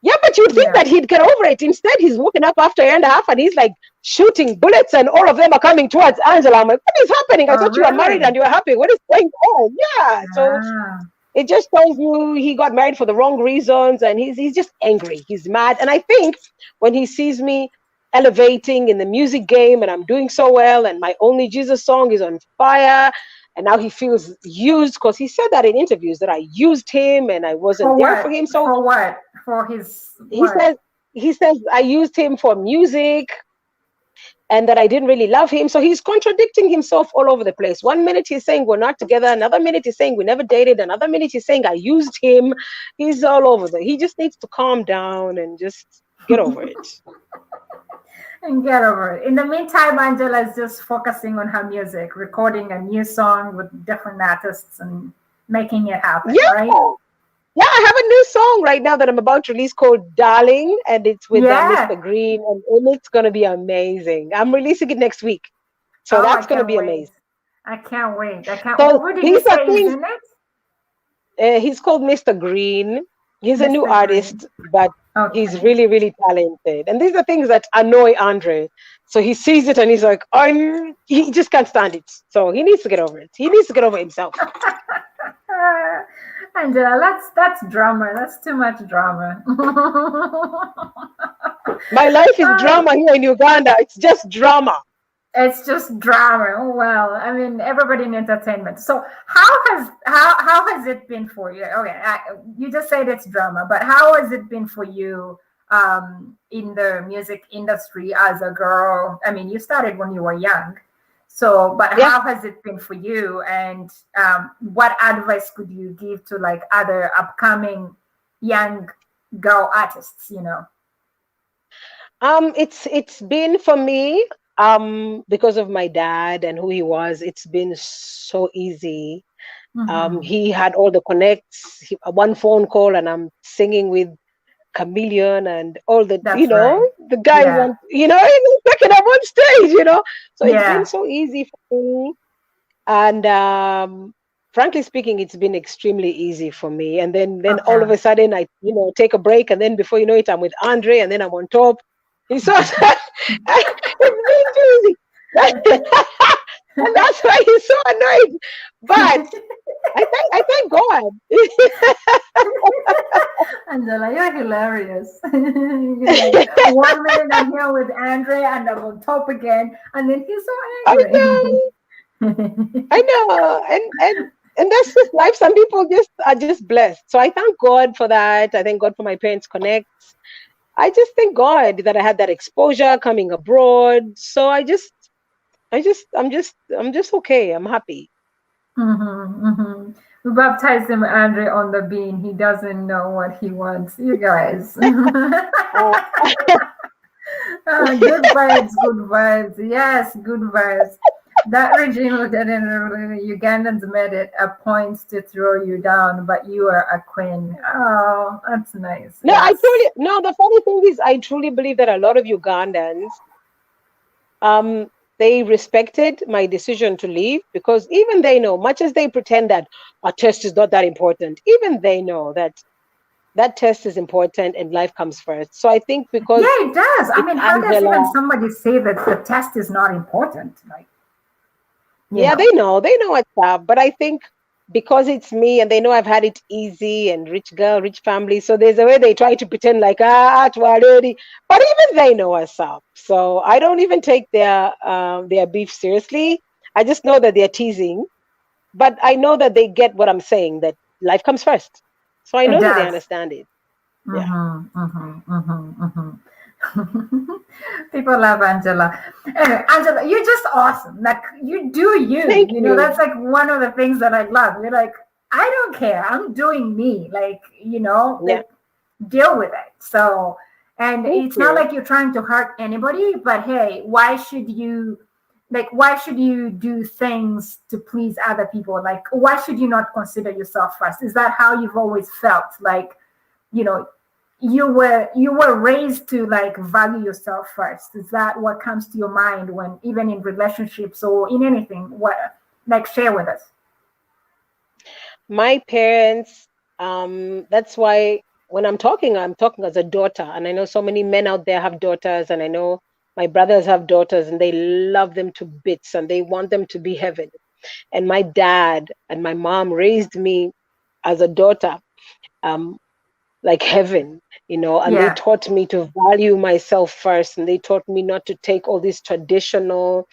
S2: Yeah, but you'd think
S1: Yeah.
S2: that he'd get over it. Instead, he's woken up after a year and a half and he's like shooting bullets and all of them are coming towards Angela. I'm like, what is happening? I
S1: Oh,
S2: thought you were married
S1: really?
S2: and you were happy. What is going on? Yeah. So
S1: Ah.
S2: it just tells you he got married for the wrong reasons and he's just angry. He's mad. And I think when he sees me elevating in the music game and I'm doing so well and my Only Jesus song is on fire and now he feels used because he said that in interviews that I used him and I wasn't
S1: For
S2: there for
S1: what?
S2: him. So
S1: For what? For his
S2: he
S1: what?
S2: says he says I used him for music and that I didn't really love him. So he's contradicting himself all over the place. One minute he's saying we're not together, another minute he's saying we never dated, another minute he's saying I used him. He's all over there. He just needs to calm down and just get over it.
S1: And get over it. In the meantime, Angela is just focusing on her music, recording a new song with different artists and making it happen,
S2: Yeah.
S1: right?
S2: Yeah, I have a new song right now that I'm about to release called Darling, and it's with
S1: Yeah.
S2: Mr. Green, and it's going to be amazing. I'm releasing it next week. So
S1: Oh, I
S2: that's going to
S1: can't
S2: be
S1: wait.
S2: amazing.
S1: I can't wait. I can't.
S2: So
S1: What did you
S2: these are
S1: say is
S2: things,
S1: in it?
S2: he's called Mr. Green. He's a new
S1: Mr. Green.
S2: artist, but he's
S1: Okay.
S2: really, really talented. And these are things that annoy Andre. So he sees it and he's like, he just can't stand it. So he needs to get over it. He needs to get over himself.
S1: Angela, that's drama. That's too much drama.
S2: My life is drama here in Uganda. It's just drama.
S1: It's just drama. Oh, well, I mean, everybody in entertainment. So how has it been for you? Okay, you just said it's drama, but how has it been for you in the music industry as a girl? I mean, you started when you were young. So, but
S2: Yeah.
S1: how has it been for you? And what advice could you give to like other upcoming young girl artists?
S2: It's been for me, because of my dad and who he was, it's been so easy.
S1: Mm-hmm.
S2: He had all the connects, one phone call, and I'm singing with Chameleon and all the,
S1: That's right.
S2: the guys
S1: Yeah.
S2: on, even picking up on stage. So it's been
S1: Yeah.
S2: so easy for me. And frankly speaking, it's been extremely easy for me. And then all of
S1: Okay.
S2: a sudden I, take a break, and then before you know it, I'm with Andre, and then I'm on top. So it's been too easy. And that's why he's so annoyed. But I thank God.
S1: Angela, you're hilarious. You're like, 1 minute I'm here with Andre and I'm on top again, and then he's so
S2: I
S1: angry.
S2: know, I know, and that's just life. Some people are just blessed. So I thank God for that. I thank God for my parents' connects. I just thank God that I had that exposure coming abroad. So I'm just okay. I'm happy.
S1: We baptized him Andre on the bean. He doesn't know what he wants. You guys.
S2: Uh,
S1: Good vibes, good vibes. Yes, good vibes. That regime of the Ugandans made it a point to throw you down, but you are a queen. Oh, that's nice.
S2: no,
S1: Yes.
S2: the funny thing is, I truly believe that a lot of Ugandans, they respected my decision to leave, because even they know, much as they pretend that a test is not that important, even they know that that test is important and life comes first. So I think because
S1: Yeah, it does. I
S2: it's
S1: mean, how does even
S2: Angela,
S1: somebody say that the test is not important? Like,
S2: yeah, they know what's up. But I think because it's me and they know I've had it easy and rich girl, rich family, so there's a way they try to pretend like already. But even they know what's up. So I don't even take their beef seriously. I just know that they're teasing, but I know that they get what I'm saying, that life comes first. So I
S1: it
S2: know that they
S1: does.
S2: understand it. Yeah.
S1: People love Angela. Anyway, Angela, you're just awesome. Like you do you.
S2: Thank you.
S1: That's like one of the things that I love. You're like, I don't care. I'm doing me. Like,
S2: Yeah.
S1: deal with it. So, and
S2: Thank
S1: it's not
S2: you.
S1: like you're trying to hurt anybody, but hey, why should you do things to please other people? Like, why should you not consider yourself first? Is that how you've always felt? Like, you know, you were raised to like value yourself first. Is that what comes to your mind when even in relationships or in anything? What, like, share with us?
S2: My parents, that's why when I'm talking as a daughter. And I know so many men out there have daughters, and I know my brothers have daughters, and they love them to bits, and they want them to be heaven. And my dad and my mom raised me as a daughter, um, like heaven, and they
S1: Yeah.
S2: taught me to value myself first, and they taught me not to take all these traditional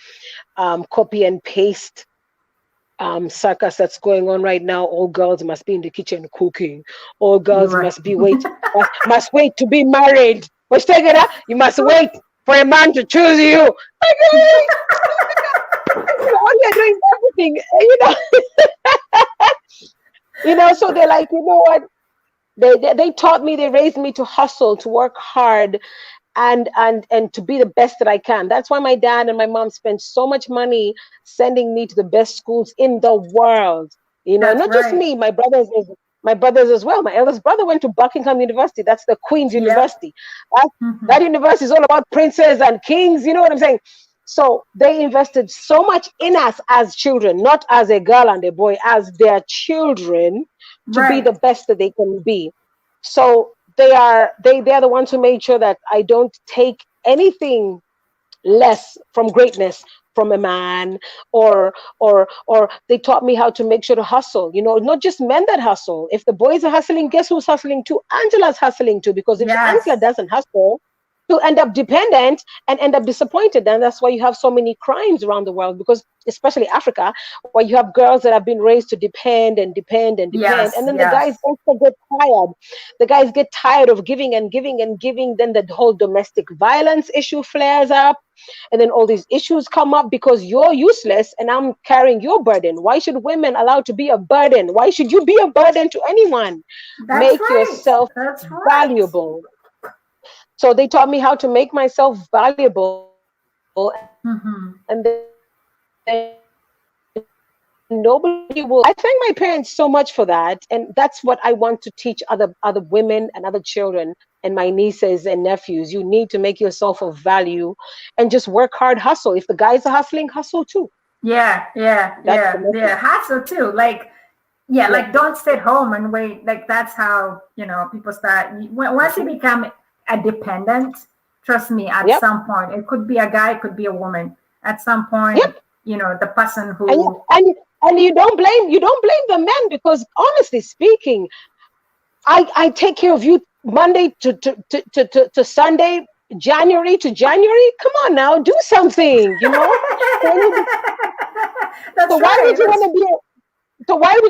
S2: copy and paste circus that's going on right now. All girls must be in the kitchen cooking. All
S1: You're
S2: girls
S1: right.
S2: must wait to be married. What's taking that? You must wait for a man to choose you. Like, hey, all you're doing is everything, So they're like, you know what? They taught me, they raised me to hustle, to work hard, and to be the best that I can. That's why my dad and my mom spent so much money sending me to the best schools in the world.
S1: That's
S2: Not just
S1: right.
S2: me, my brothers as well. My eldest brother went to Buckingham University. That's the Queen's
S1: Yep.
S2: University. That university is all about princes and kings. You know what I'm saying? So they invested so much in us as children, not as a girl and a boy, as their children, to be
S1: Right.
S2: the best that they can be. So they're the ones who made sure that I don't take anything less from greatness from a man, or they taught me how to make sure to hustle. Not just men that hustle. If the boys are hustling, guess who's hustling too? Angela's hustling too, because if Angela
S1: Yes.
S2: doesn't hustle, she'll end up dependent and end up disappointed. And that's why you have so many crimes around the world, because especially Africa, where you have girls that have been raised to depend and depend and depend,
S1: Yes.
S2: and then the guys
S1: Yes.
S2: also get tired. The guys get tired of giving and giving and giving. Then the whole domestic violence issue flares up, and then all these issues come up because you're useless and I'm carrying your burden. Why should women allowed to be a burden? Why should you be a burden to anyone?
S1: That's
S2: Make
S1: right.
S2: yourself
S1: That's right.
S2: valuable. So they taught me how to make myself valuable, and then nobody will. I thank my parents so much for that, and that's what I want to teach other women and other children and my nieces and nephews. You need to make yourself of value and just work hard, hustle. If the guys are hustling, hustle too.
S1: Yeah. Yeah.
S2: That's the
S1: Yeah.
S2: message.
S1: Yeah. Hassle too. Like, yeah,
S2: Yeah.
S1: like don't sit home and wait. Like that's how people start. Once you
S2: Mhm.
S1: become a dependent, trust me, at
S2: Yep.
S1: some point, it could be a guy, it could be a woman. At some point,
S2: Yep.
S1: the person
S2: And
S1: who.
S2: and you don't blame the men, because honestly speaking, I take care of you Monday to Sunday, January to January. Come on now, do something. So when you so
S1: That's
S2: why
S1: right.
S2: would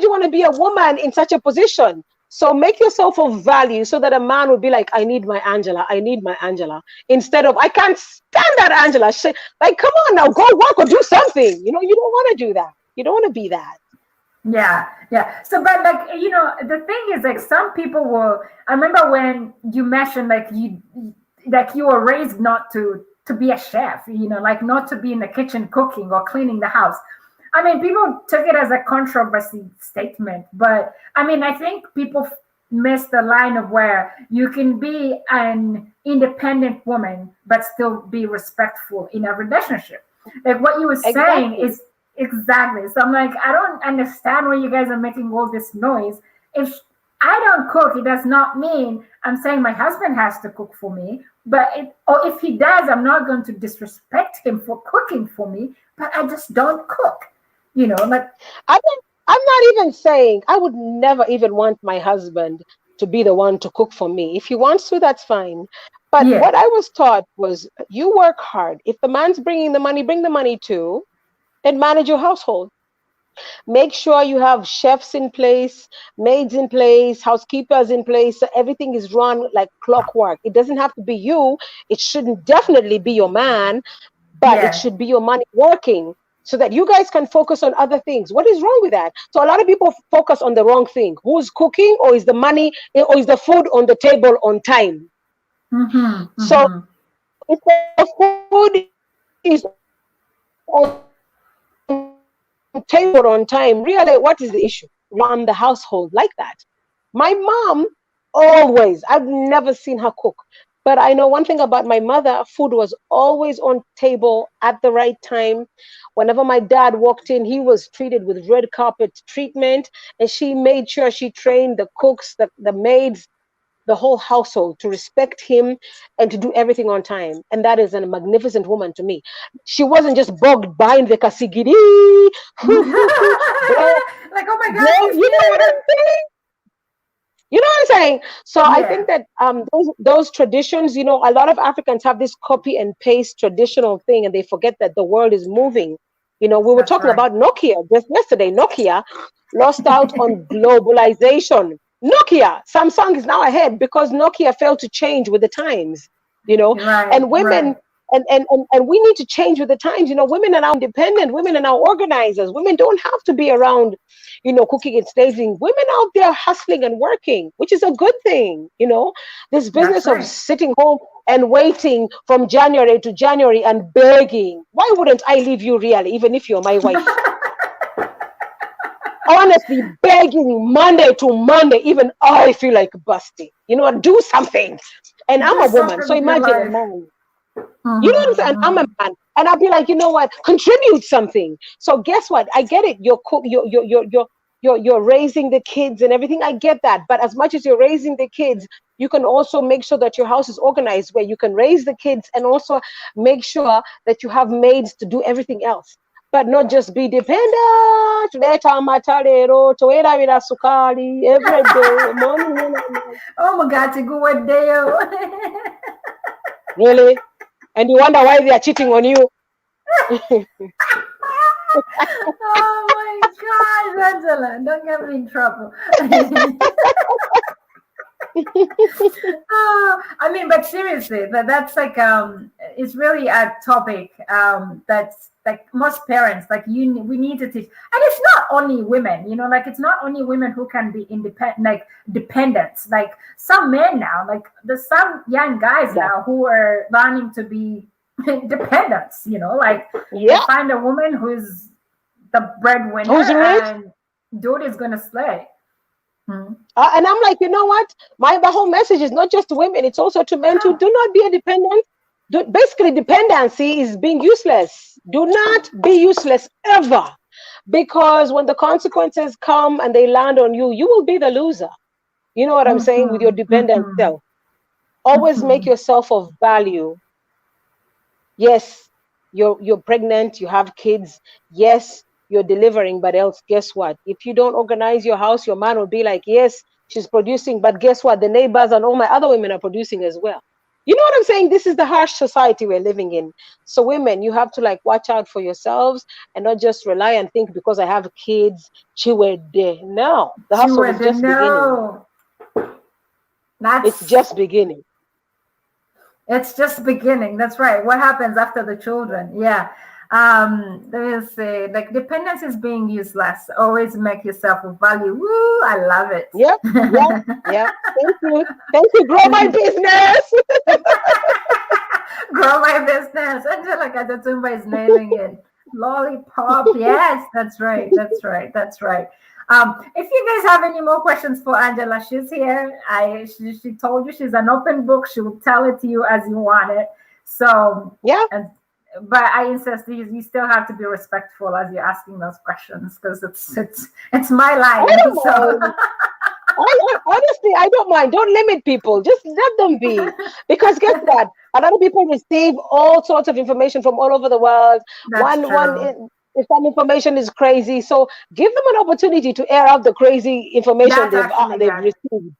S2: you want to be a woman in such a position? So make yourself of value so that a man would be like, I need my Angela, I need my Angela. Instead of, I can't stand that Angela. Like, come on now, go work or do something. You don't want to do that. You don't want to be that.
S1: Yeah, yeah. So, but like the thing is, like, some people will. I remember when you mentioned like you were raised not to be a chef. Like not to be in the kitchen cooking or cleaning the house. I mean, people took it as a controversy statement, but I mean, I think people miss the line of where you can be an independent woman but still be respectful in a relationship. Like what you were saying
S2: Exactly.
S1: is exactly. So I'm like, I don't understand why you guys are making all this noise. If I don't cook, it does not mean I'm saying my husband has to cook for me. Or if he does, I'm not going to disrespect him for cooking for me. But I just don't cook. Like
S2: I'm not even saying, I would never even want my husband to be the one to cook for me. If he wants to, that's fine. But
S1: yeah,
S2: what I was taught was, you work hard. If the man's bringing the money, bring the money too, and manage your household. Make sure you have chefs in place, maids in place, housekeepers in place, so everything is run like clockwork. It doesn't have to be you. It shouldn't definitely be your man, but it
S1: yeah,
S2: should be your money working, so that you guys can focus on other things. What is wrong with that? So a lot of people focus on the wrong thing. Who's cooking, or is the money, or is the food on the table on time?
S1: mm-hmm,
S2: So
S1: mm-hmm.
S2: if the food is on table on time, really, what is the issue? Run the household like that. My mom, always, I've never seen her cook. But I know one thing about my mother: food was always on table at the right time. Whenever my dad walked in, he was treated with red carpet treatment, and she made sure she trained the cooks, the maids, the whole household to respect him and to do everything on time. And that is a magnificent woman to me. She wasn't just bogged behind the kasigiri.
S1: Like, oh my God,
S2: Blow,
S1: she's
S2: you know what
S1: here.
S2: I'm saying? You know what I'm saying? So I
S1: Yeah,
S2: think that those traditions, you know, a lot of Africans have this copy and paste traditional thing, and they forget that the world is moving. You know, we were
S1: that's
S2: talking
S1: right.
S2: about Nokia just yesterday. Nokia lost out on globalization. Nokia, Samsung is now ahead because Nokia failed to change with the times. You know,
S1: Right,
S2: and women.
S1: right.
S2: And we need to change with the times. You know, women are now independent. Women are now organizers. Women don't have to be around, you know, cooking and slaving. Women out there hustling and working, which is a good thing. You know, this
S1: That's
S2: business of
S1: right.
S2: sitting home and waiting from January to January and begging. Why wouldn't I leave you really, even if you're my wife? Honestly, begging Monday to Monday, even I feel like busting. You know, do something. And I'm
S1: Do
S2: a woman,
S1: something
S2: so
S1: with your
S2: imagine a
S1: life.
S2: man. You know what I'm saying? I'm a
S1: Mm-hmm.
S2: man, and I'll be like, you know what? Contribute something. So guess what? I get it. You're raising the kids and everything. I get that. But as much as you're raising the kids, you can also make sure that your house is organized where you can raise the kids and also make sure that you have maids to do everything else. But not just be dependent. Leta matarero, toera vila sukari every day, morning, noon, and night.
S1: Oh my God, to go with Dale.
S2: Really? And you wonder why they are cheating on you.
S1: Oh my gosh, Angela, don't get me in trouble. Oh, I mean, but seriously, that's like it's really a topic that's like most parents like we need to teach, and it's not only women, you know, like it's not only women who can be independent, like dependents. Like some men now, like there's some young guys
S2: Yeah.
S1: now who are learning to be dependents. You know, like they
S2: Yeah.
S1: find a woman who's the breadwinner,
S2: Who's rich?
S1: and dude is gonna slay. Hmm.
S2: And I'm like, you know what? The whole message is not just to women; it's also to men too. Do not be a dependent. Basically, dependency is being useless. Do not be useless ever, because when the consequences come and they land on you, you will be the loser. You know what I'm saying? With your
S1: Hmm.
S2: dependent
S1: Hmm.
S2: self, always make
S1: Hmm.
S2: yourself of value. Yes, you're pregnant, you have kids. Yes, you're delivering, but else, guess what? If you don't organize your house, your man will be like, yes, she's producing, but guess what? The neighbors and all my other women are producing as well. You know what I'm saying? This is the harsh society we're living in. So women, you have to like watch out for yourselves and not just rely and think because I have kids, she were there. No, the
S1: She
S2: hustle is
S1: would
S2: just beginning.
S1: know.
S2: It's
S1: That's
S2: just beginning.
S1: it's just beginning. That's right. What happens after the children? Yeah. There is like dependence is being used less. Always make yourself of value. Woo! I love it.
S2: Yep, yep, yep. Thank you. Thank you. Grow my business.
S1: Grow my business. Angela Katatumba is nailing it. Lollipop. Yes, that's right. That's right. That's right. If you guys have any more questions for Angela, she's here. She told you she's an open book. She will tell it to you as you want it. So,
S2: Yeah.
S1: and but I insist you still have to be respectful as you're asking those questions because it's my
S2: I
S1: line.
S2: don't
S1: So
S2: mind. Honestly, I don't mind. Don't limit people. Just let them be. Because guess what? A lot of people receive all sorts of information from all over the world.
S1: that's true.
S2: If some information is crazy, so give them an opportunity to air out the crazy information
S1: That's actually
S2: they've
S1: good.
S2: received.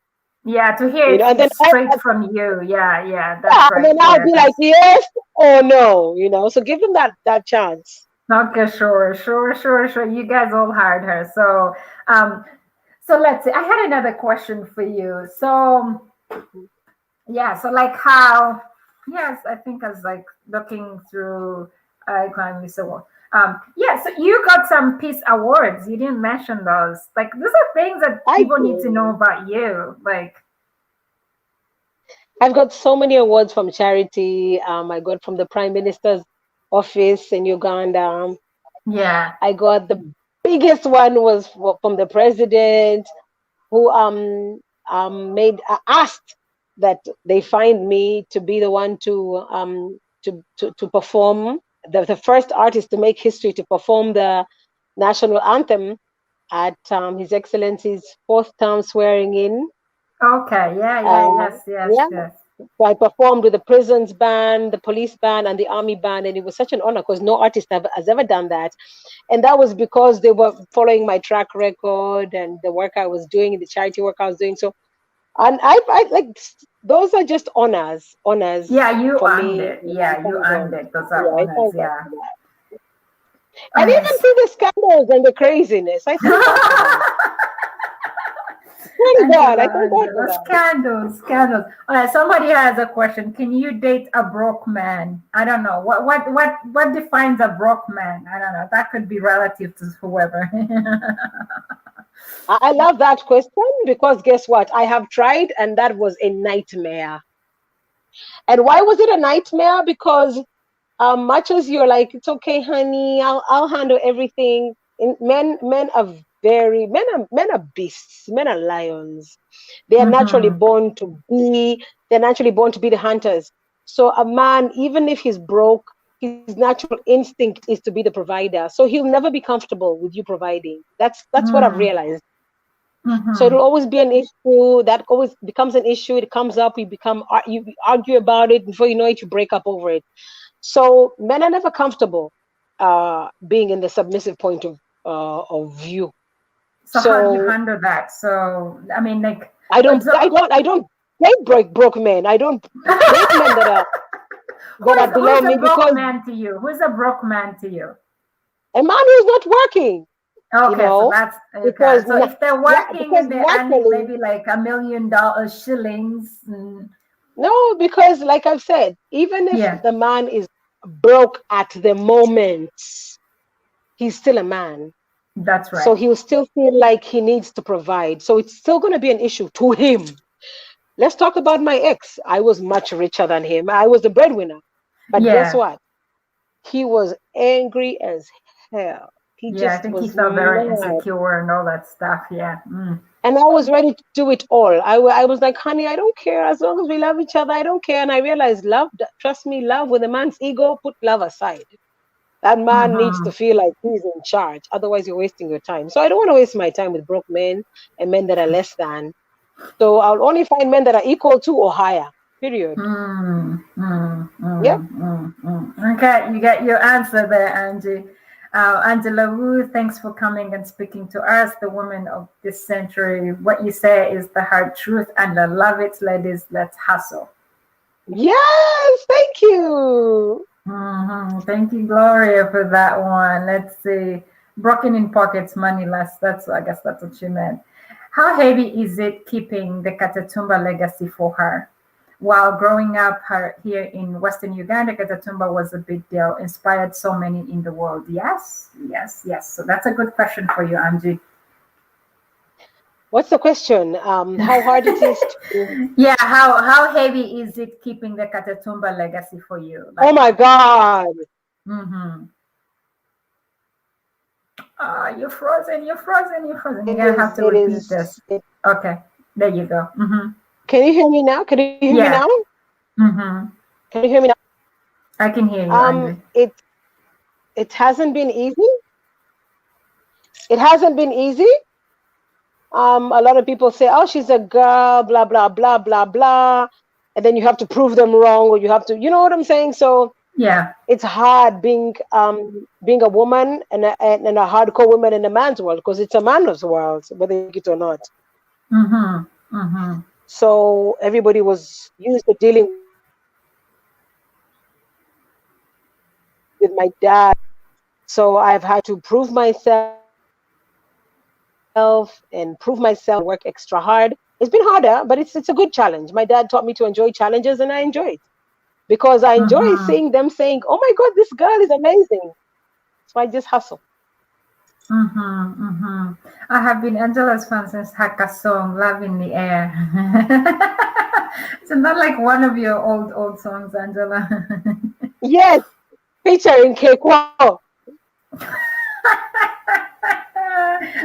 S1: Yeah, to hear
S2: You know, and then
S1: it straight from you. Yeah, yeah, that's
S2: yeah, and
S1: right.
S2: then I'll
S1: Yeah,
S2: be like,
S1: that's
S2: yes or no. You know, so give them that chance.
S1: okay. Sure. You guys all hired her. So let's see. I had another question for you. So yeah, so like how? Yes, I think I was like looking through economy. So yeah, so you got some peace awards. You didn't mention those. Like those are things that
S2: I
S1: people need to know
S2: do.
S1: about you. Like
S2: I've got so many awards from charity. I got from the Prime Minister's office in Uganda.
S1: yeah.
S2: I got the biggest one was from the president, who made asked that they find me to be the one to perform the first artist to make history to perform the national anthem at His Excellency's fourth term swearing in.
S1: Okay. Yeah. Yeah.
S2: Uh,
S1: Yes. Yes.
S2: yeah.
S1: Yes.
S2: So I performed with the prisons band, the police band, and the army band, and it was such an honor because no artist has ever done that. And that was because they were following my track record and the work I was doing, the charity work I was doing. So, and I like those are just honors
S1: Yeah. You
S2: for
S1: earned
S2: me.
S1: it.
S2: You know, I
S1: Yeah. You
S2: thank
S1: earned
S2: God.
S1: it. Those
S2: Yeah,
S1: are
S2: I
S1: honors.
S2: thank God
S1: Yeah.
S2: for that.
S1: All
S2: And
S1: right.
S2: even through the scandals and the craziness, I thank God for that. Thank God. I thank God for
S1: Angela,
S2: that.
S1: scandals, scandals. All right, somebody has a question. Can you date a broke man? I don't know. What defines a broke man? I don't know. That could be relative to whoever.
S2: I love that question because guess what? I have tried and that was a nightmare. And why was it a nightmare? Because much as you're like, it's okay, honey, I'll handle everything. Men are men are beasts. Men are lions. They are naturally
S1: Mm-hmm.
S2: born to be. They're naturally born to be the hunters. So a man, even if he's broke, his natural instinct is to be the provider. So he'll never be comfortable with you providing. That's what I've realized. So
S1: Mm-hmm.
S2: it'll always be an issue. That always becomes an issue. It comes up. You argue about it. Before you know it, you break up over it. So men are never comfortable being in the submissive point of view.
S1: So how do you
S2: So
S1: handle that? So I mean, like, so
S2: I don't date broke men. I don't date men that are below
S1: who's a
S2: me
S1: broke
S2: because
S1: man to you? Who's a broke man to you?
S2: a man who's not working, you
S1: Okay, so
S2: know,
S1: that's okay.
S2: because
S1: So if they're
S2: yeah,
S1: working
S2: because
S1: and they're earning
S2: naturally
S1: maybe like $1 million shillings,
S2: no, because like I've said, even if
S1: yeah,
S2: the man is broke at the moment, he's still a man.
S1: that's
S2: So
S1: right.
S2: he'll still feel like he needs to provide. So it's still going to be an issue to him. Let's talk about my ex. I was much richer than him. I was the breadwinner. But guess
S1: Yeah,
S2: what? He was angry as hell. He
S1: yeah. I
S2: just
S1: think he
S2: was
S1: felt very
S2: mad.
S1: insecure and all that stuff. Yeah.
S2: And I was ready to do it all. I was like, honey, I don't care. As long as we love each other, I don't care. And I realized trust me, love with a man's ego, put love aside. That man needs
S1: Mm-hmm.
S2: to feel like he's in charge. Otherwise, you're wasting your time. So I don't want to waste my time with broke men and men that are less than. So I'll only find men that are equal to or higher. Period. Yep.
S1: Okay, you get your answer there, Angie. Angela Wu, thanks for coming and speaking to us, the woman of this century. What you say is the hard truth, and I love it, ladies. Let's hustle.
S2: Yes. Thank you.
S1: Thank you, Gloria, for that one. Let's see. Broken in pockets, money less. I guess that's what she meant. How heavy is it keeping the Katatumba legacy for her? While growing up here in Western Uganda, Katatumba was a big deal, inspired so many in the world. Yes, yes, yes. So that's a good question for you, Angie.
S2: What's the question? How hard it is to.
S1: Yeah, how heavy is it keeping the Katatumba legacy for you?
S2: Oh
S1: Like,
S2: my God.
S1: mm-hmm. You're frozen, you're frozen, you're frozen. You're
S2: It
S1: gonna have
S2: is.
S1: to
S2: It
S1: repeat
S2: is.
S1: this. Okay, there you go.
S2: Can you hear me now? Can you hear me now?
S1: Yeah. Mm-hmm.
S2: Can you hear me now?
S1: I can hear you, Angie.
S2: It hasn't been easy. It hasn't been easy. A lot of people say, "Oh, she's a girl," blah blah blah blah blah, and then you have to prove them wrong, or you have to, you know what I'm saying? So
S1: Yeah.
S2: it's hard being a woman and a hardcore woman in a man's world because it's a man's world, whether you like it or not.
S1: Mm-hmm. Mm-hmm.
S2: So everybody was used to dealing with my dad. So I've had to prove myself and prove myself and work extra hard. It's been harder, but it's a good challenge. My dad taught me to enjoy challenges, and I enjoy it because I enjoy seeing them saying, "Oh my God, this girl is amazing." So I just hustle.
S1: Mm-hmm. Mm-hmm. I have been Angela's fan since Haka song, Love in the Air. It's not like one of your old songs, Angela.
S2: Yes, featuring Keiko.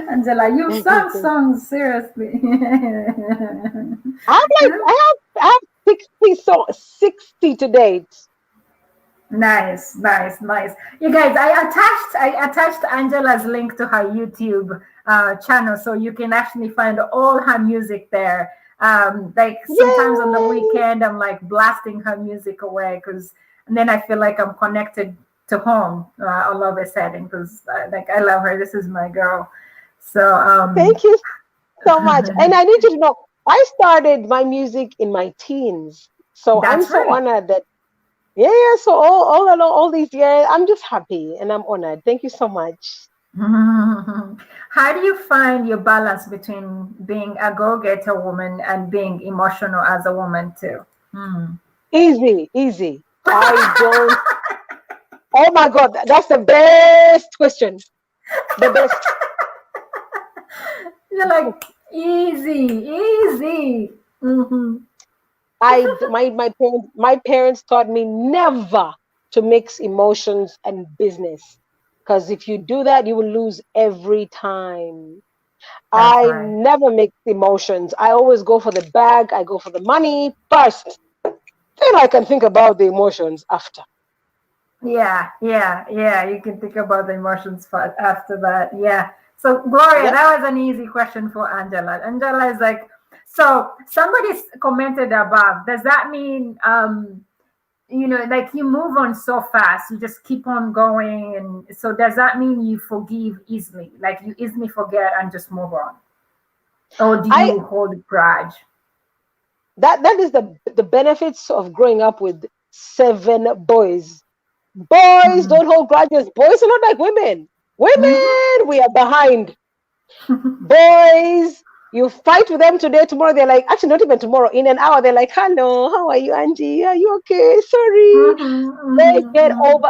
S1: Angela, you sung songs, seriously.
S2: I have 60 to date.
S1: Nice, nice, nice. You guys, I attached Angela's link to her YouTube channel, so you can actually find all her music there. Like sometimes on the
S2: Yay!
S1: weekend, I'm like blasting her music away and then I feel like I'm connected to home. I love a setting because like I love her. This is my girl. So
S2: Thank you so much. And I need you to know, I started my music in my teens. So I'm
S1: that's
S2: so
S1: right.
S2: honored that, yeah, so all along all these years, I'm just happy and I'm honored. Thank you so much.
S1: How do you find your balance between being a go-getter woman and being emotional as a woman too? Hmm.
S2: Easy, easy. I don't, oh my God, that's the best question. The best.
S1: You're like easy, easy. Hmm.
S2: My parents taught me never to mix emotions and business. Because if you do that, you will lose every time.
S1: That's
S2: I
S1: right.
S2: never mix emotions. I always go for the bag. I go for the money first. Then I can think about the emotions after.
S1: Yeah, yeah, yeah. You can think about the emotions after that. Yeah. So, Gloria,
S2: Yep.
S1: that was an easy question for Angela. Angela is like, so somebody commented above. Does that mean, like you move on so fast, you just keep on going? And so, does that mean you forgive easily? Like you easily forget and just move on? Or do
S2: I
S1: you hold a grudge?
S2: that is the benefits of growing up with 7 boys. Boys
S1: Hmm.
S2: don't hold grudges. Boys are not like women. Women, we are behind. Boys, you fight with them today, tomorrow they're like, actually not even tomorrow, in an hour they're like, hello, how are you, Angie? Are you okay? Sorry. They get over.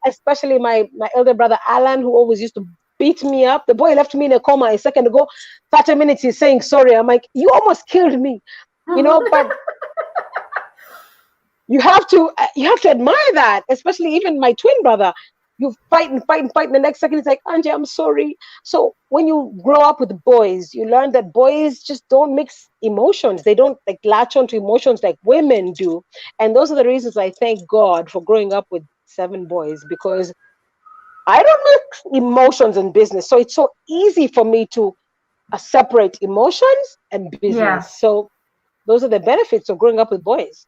S2: Especially my elder brother Alan, who always used to beat me up. The boy left me in a coma a second ago. 30 minutes he's saying sorry. I'm like, you almost killed me, But you have to admire that. Especially even my twin brother. You fight and fight and fight, and the next second he's like, Angie, I'm sorry. So when you grow up with boys, you learn that boys just don't mix emotions. They don't like latch onto emotions like women do. And those are the reasons I thank God for growing up with 7 boys, because I don't mix emotions and business. So it's so easy for me to separate emotions and
S1: Yeah.
S2: business. So those are the benefits of growing up with boys.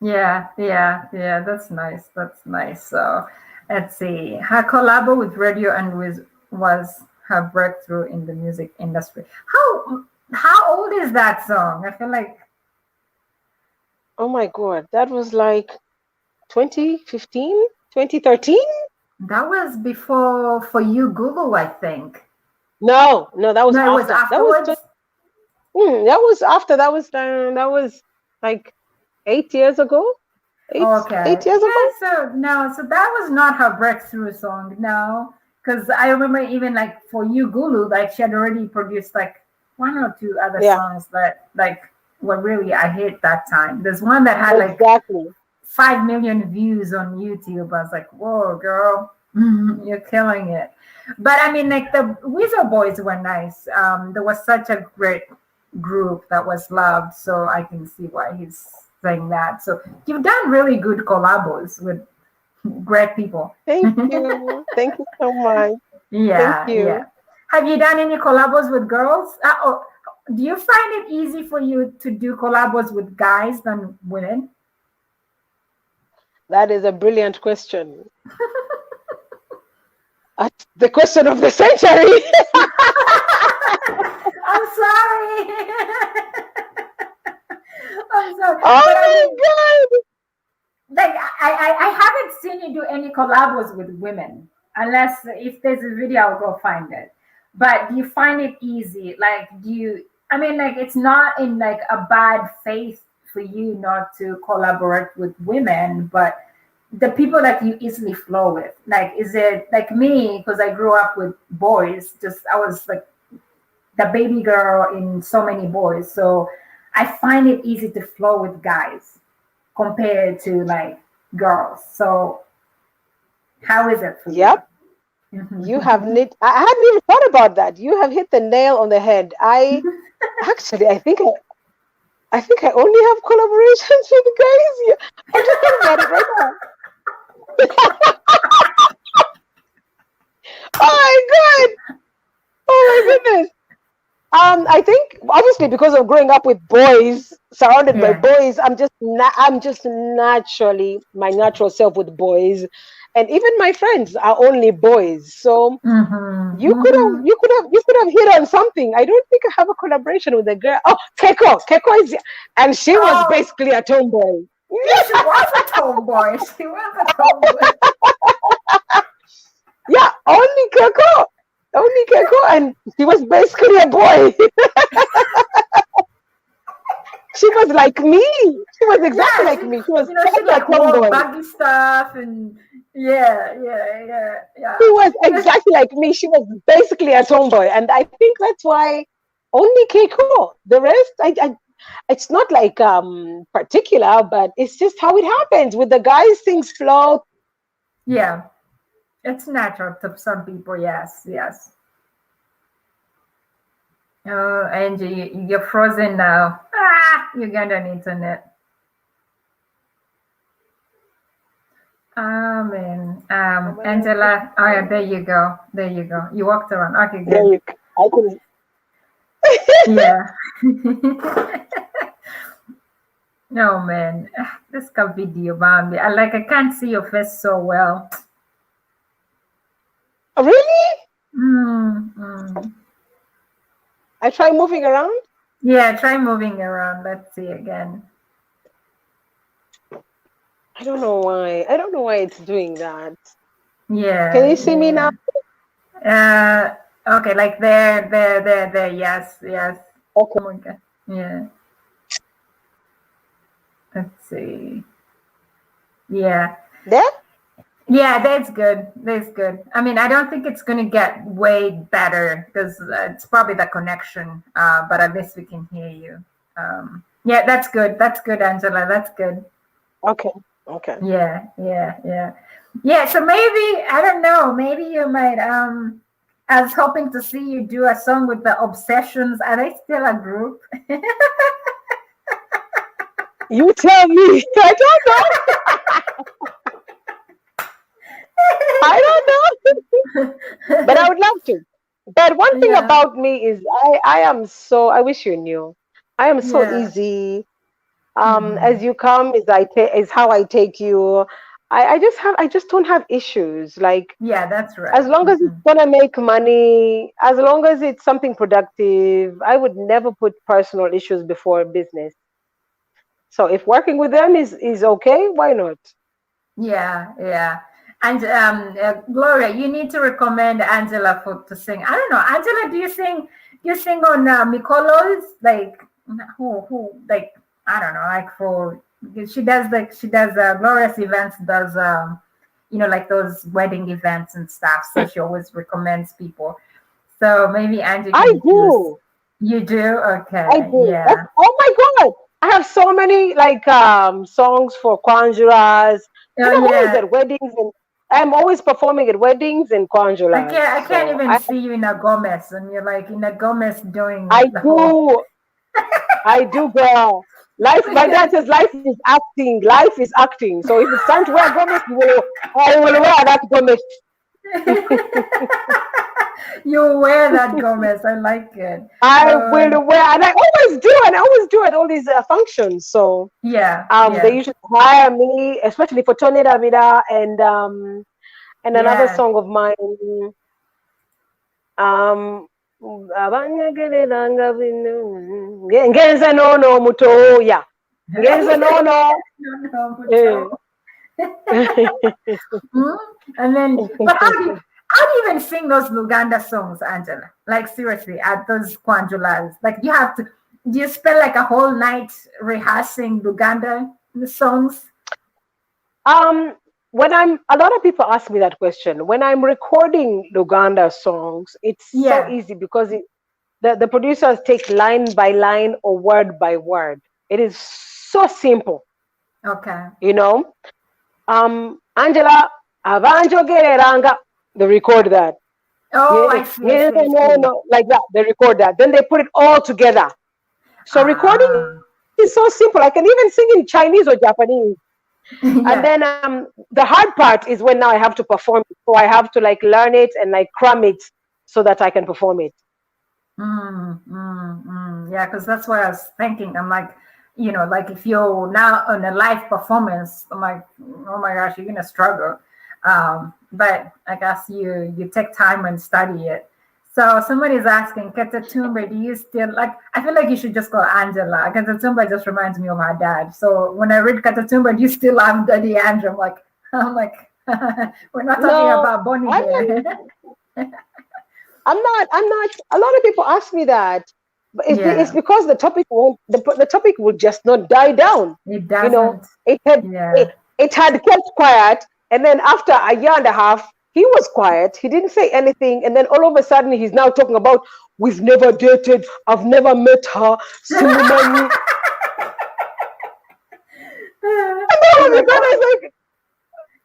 S1: Yeah, yeah, yeah. That's nice. That's nice. So let's see. Her collab with radio and with was her breakthrough in the music industry. How old is that song? I feel like
S2: Oh my God, that was like 2015, 2013.
S1: that was before For You Google, I think.
S2: No, no, that was
S1: No, it was
S2: after.
S1: afterwards.
S2: That was like 8 years ago. Eight
S1: Okay.
S2: years
S1: Yeah,
S2: ago.
S1: so no, so that was not her breakthrough song, no. Because I remember even like For You Gulu, like she had already produced like one or two other
S2: Yeah,
S1: songs that like were really a hit that time. There's one that had like
S2: exactly.
S1: 5 million views on YouTube. I was like, whoa, girl, you're killing it. But I mean, like the Weezer Boys were nice. There was such a great group that was loved, so I can see why he's saying that. So you've done really good collabos with great people.
S2: Thank you. Thank you so much. Thank
S1: Yeah, yeah.
S2: you.
S1: Have you done any collabos with girls? Do you find it easy for you to do collabos with guys than women?
S2: That is a brilliant question. That's the question of the century.
S1: I'm sorry. I'm sorry. But I
S2: Oh
S1: mean,
S2: my God.
S1: like I haven't seen you do any collabos with women unless if there's a video I'll go find it. But do you find it easy? Like do you I mean like it's not in like a bad faith for you not to collaborate with women, but the people that you easily flow with. Like is it like me because I grew up with boys, just I was like the baby girl in so many boys. So I find it easy to flow with guys compared to like girls. So how is it for you?
S2: Yep. You have knit. I hadn't even thought about that. You have hit the nail on the head. I think I only have collaborations with guys. Yeah. I'm just thinking about it right now. Oh my God. Oh my goodness. I think obviously because of growing up with boys, surrounded by
S1: Yeah.
S2: boys, I'm just naturally my natural self with boys, and even my friends are only boys. So
S1: Mm-hmm. Mm-hmm.
S2: you could have hit on something. I don't think I have a collaboration with a girl. Oh, Keko is, and she was
S1: Oh,
S2: basically a tomboy.
S1: yeah, she was a tomboy. She was a tomboy.
S2: Yeah, only Keko, and she was basically a boy. She was like me. She was exactly
S1: Yeah,
S2: like me. She was
S1: she
S2: totally a
S1: like wore
S2: tomboy.
S1: baggy stuff and yeah.
S2: She was
S1: Yes,
S2: exactly like me. She was basically a tomboy, and I think that's why only Keiko. The rest, it's not like particular, but it's just how it happens with the guys. Things flow.
S1: yeah. It's natural to some people. Yes, yes. Oh, Angie, you're frozen now. Ah, Ugandan internet. Man. Angela. Oh, yeah, there you go. There you go. You walked around. Okay,
S2: There
S1: good.
S2: you, I can.
S1: Yeah. No, man. This ka video, Bambi. I can't see your face so well.
S2: Really?
S1: Mm.
S2: I try moving around.
S1: Yeah, try moving around. Let's see again.
S2: I don't know why. I don't know why it's doing that. Can
S1: Yeah,
S2: you see me now?
S1: okay, like there. Yes, yes.
S2: Okay.
S1: Oh my God. Yeah. Let's see. Yeah.
S2: There?
S1: Yeah, that's good. That's good. I mean, I don't think it's going to get way better because it's probably the connection, but at least we can hear you. Yeah, that's good. That's good, Angela. That's good.
S2: Okay. Okay.
S1: Yeah. So maybe, I don't know, maybe you might, I was hoping to see you do a song with the Obsessions. Are they still a group?
S2: You tell me. I don't know. I don't know. But I would love to. But one thing
S1: Yeah.
S2: about me is I am so, I wish you knew. I am so
S1: Yeah.
S2: easy.
S1: Hmm.
S2: As you come is how I take you. I just don't have issues. Like
S1: Yeah, that's
S2: as
S1: right.
S2: long as it's
S1: Hmm.
S2: gonna make money, as long as it's something productive, I would never put personal issues before business. So if working with them is okay, why not?
S1: Yeah. And Gloria, you need to recommend Angela for to sing. I don't know, Angela, do you sing? Do you sing on Mikolo's? Like who? Like I don't know. Like for she does Gloria's events. Does like those wedding events and stuff. So she always recommends people. So maybe Angie
S2: I
S1: can do.
S2: do.
S1: You do?
S2: I
S1: Okay.
S2: do.
S1: Yeah.
S2: Oh my God. I have so many like songs for conjurers.
S1: Oh
S2: And I'm always
S1: yeah.
S2: at weddings and I'm always performing at weddings and conjurers.
S1: I can't
S2: So
S1: even see you in a Gomez, and you're like in a Gomez doing
S2: I
S1: the whole.
S2: do I do girl. Life my dad says life is acting. Life is acting. So if it's time to wear garments, I will wear that garment.
S1: You wear that Gomez. I like it.
S2: I will wear and I always do and I always do at all these functions. So they
S1: Yeah.
S2: usually hire me, especially for Tony Davida and another
S1: Yeah.
S2: song of mine. Um, Ngenza no no muto yeah. Ngenza no no. Eh.
S1: No. Hmm? And then, but how do you even sing those Luganda songs, Angela? Like seriously, at those Kwanjulas, like you have to. Do you spend like a whole night rehearsing Luganda songs?
S2: Um, when I'm a lot of people ask me that question. When I'm recording Luganda songs, it's so
S1: Yeah.
S2: easy because the producers take line by line or word by word. It is so simple,
S1: Okay.
S2: you know. Angela, Avanjo Gereranga, they record that.
S1: Oh,
S2: Yeah,
S1: I see. I
S2: yeah,
S1: see. I
S2: no,
S1: see.
S2: no, like that. They record that. Then they put it all together. So recording
S1: Ah.
S2: is so simple. I can even sing in Chinese or Japanese. And then
S1: Yeah.
S2: the hard part is when now I have to perform it. So I have to like learn it and like cram it so that I can perform it.
S1: Yeah, because that's what I was thinking. I'm like, like if you're now on a live performance, I'm like, oh my gosh, you're gonna struggle. But I guess you take time and study it. So somebody's asking, Katatumba, do you still like? I feel like you should just call Angela. Katatumba just reminds me of my dad. So when I read Katatumba, do you still have Daddy Andrew? I'm like, we're not talking
S2: No,
S1: about Bonnie
S2: I'm
S1: here.
S2: not. A lot of people ask me that, but it's
S1: Yeah,
S2: because the topic won't. The topic will just not die down.
S1: it
S2: You know,
S1: doesn't.
S2: it had
S1: Yeah.
S2: it had kept quiet, and then after a year and a half, he was quiet. He didn't say anything, and then all of a sudden, he's now talking about we've never dated. I've never met her. Simumani. And all
S1: You're
S2: of a
S1: like,
S2: sudden, I was like,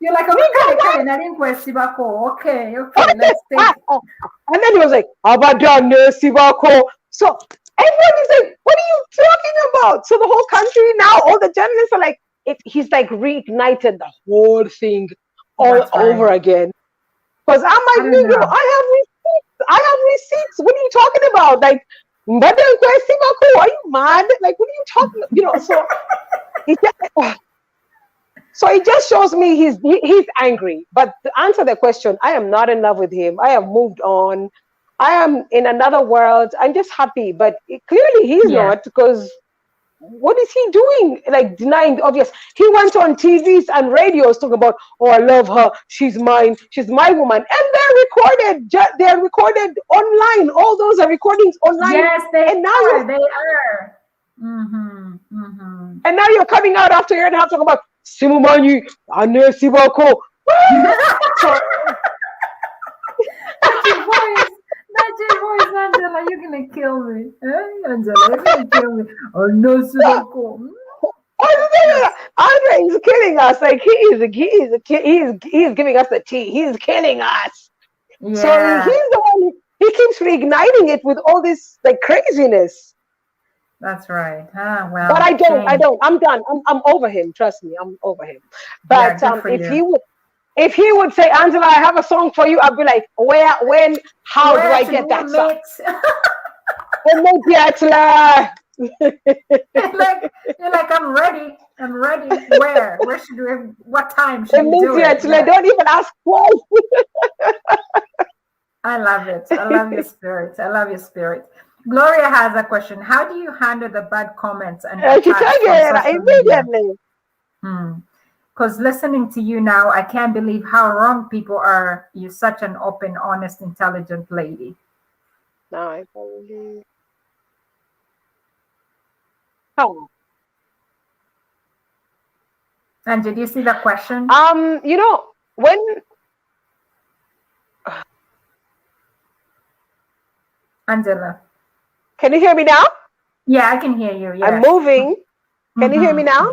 S1: you're like,
S2: "Nigga,
S1: okay,
S2: what?"
S1: and I didn't question Sibako. Okay, let's take.
S2: And then he was like, Abadan Sivako. So everyone is like, what are you talking about? So the whole country now, all the journalists are like, he's like reignited the whole thing all
S1: That's
S2: over
S1: right.
S2: again. Because I'm
S1: I
S2: like,
S1: don't
S2: nigga,
S1: know.
S2: I have receipts. I have receipts. What are you talking about? Like, Mbadan Sivako, are you mad? Like, what are you talking about? So he just, so it just shows me he's angry. But to answer the question, I am not in love with him. I have moved on. I am in another world. I'm just happy. But clearly he's
S1: Yeah.
S2: not, because what is he doing? Like denying the obvious. He went on TVs and radios talking about, oh, I love her. She's mine. She's my woman. And they're recorded. They're recorded online. All those are recordings online.
S1: Yes, they
S2: And now
S1: are. They are. Mm-hmm. Mm-hmm.
S2: and now you're coming out after a year and a half talking about Simumanyi, Ane Sibako. So
S1: That's your voice. That's your voice, Angela. You're gonna kill me. Angela, you're gonna kill me. Oh no, Sibako. Yes.
S2: Andre is killing us. Like he is giving us the tea. He's killing us. So he's
S1: Yeah,
S2: the one. He keeps reigniting it with all this like craziness.
S1: that's right. Ah,
S2: But
S1: well,
S2: I don't. I
S1: shame.
S2: don't. I'm done. I'm over him. Trust me. I'm over him.
S1: Yeah,
S2: But
S1: good for
S2: if
S1: you.
S2: he would say, Angela, I have a song for you, I'd be like, where, when, how do
S1: Where
S2: I
S1: should
S2: get
S1: we
S2: that song?
S1: meet?
S2: Immediately.
S1: You're like, I'm ready. I'm ready. Where? Where should we? What time should we do it?
S2: Immediately.
S1: Yeah.
S2: Don't even ask twice.
S1: I love it. I love your spirit. I love your spirit. Gloria has a question. How do you handle the bad comments and
S2: She
S1: attacks
S2: can
S1: from
S2: get it
S1: social media?
S2: immediately.
S1: Because listening to you now, I can't believe how wrong people are. You're such an open, honest, intelligent lady.
S2: No, I believe. How?
S1: And did you see the question,
S2: When
S1: Angela?
S2: can you hear me now?
S1: Yeah, I can hear you.
S2: I'm
S1: Yes.
S2: moving. Can you hear me now?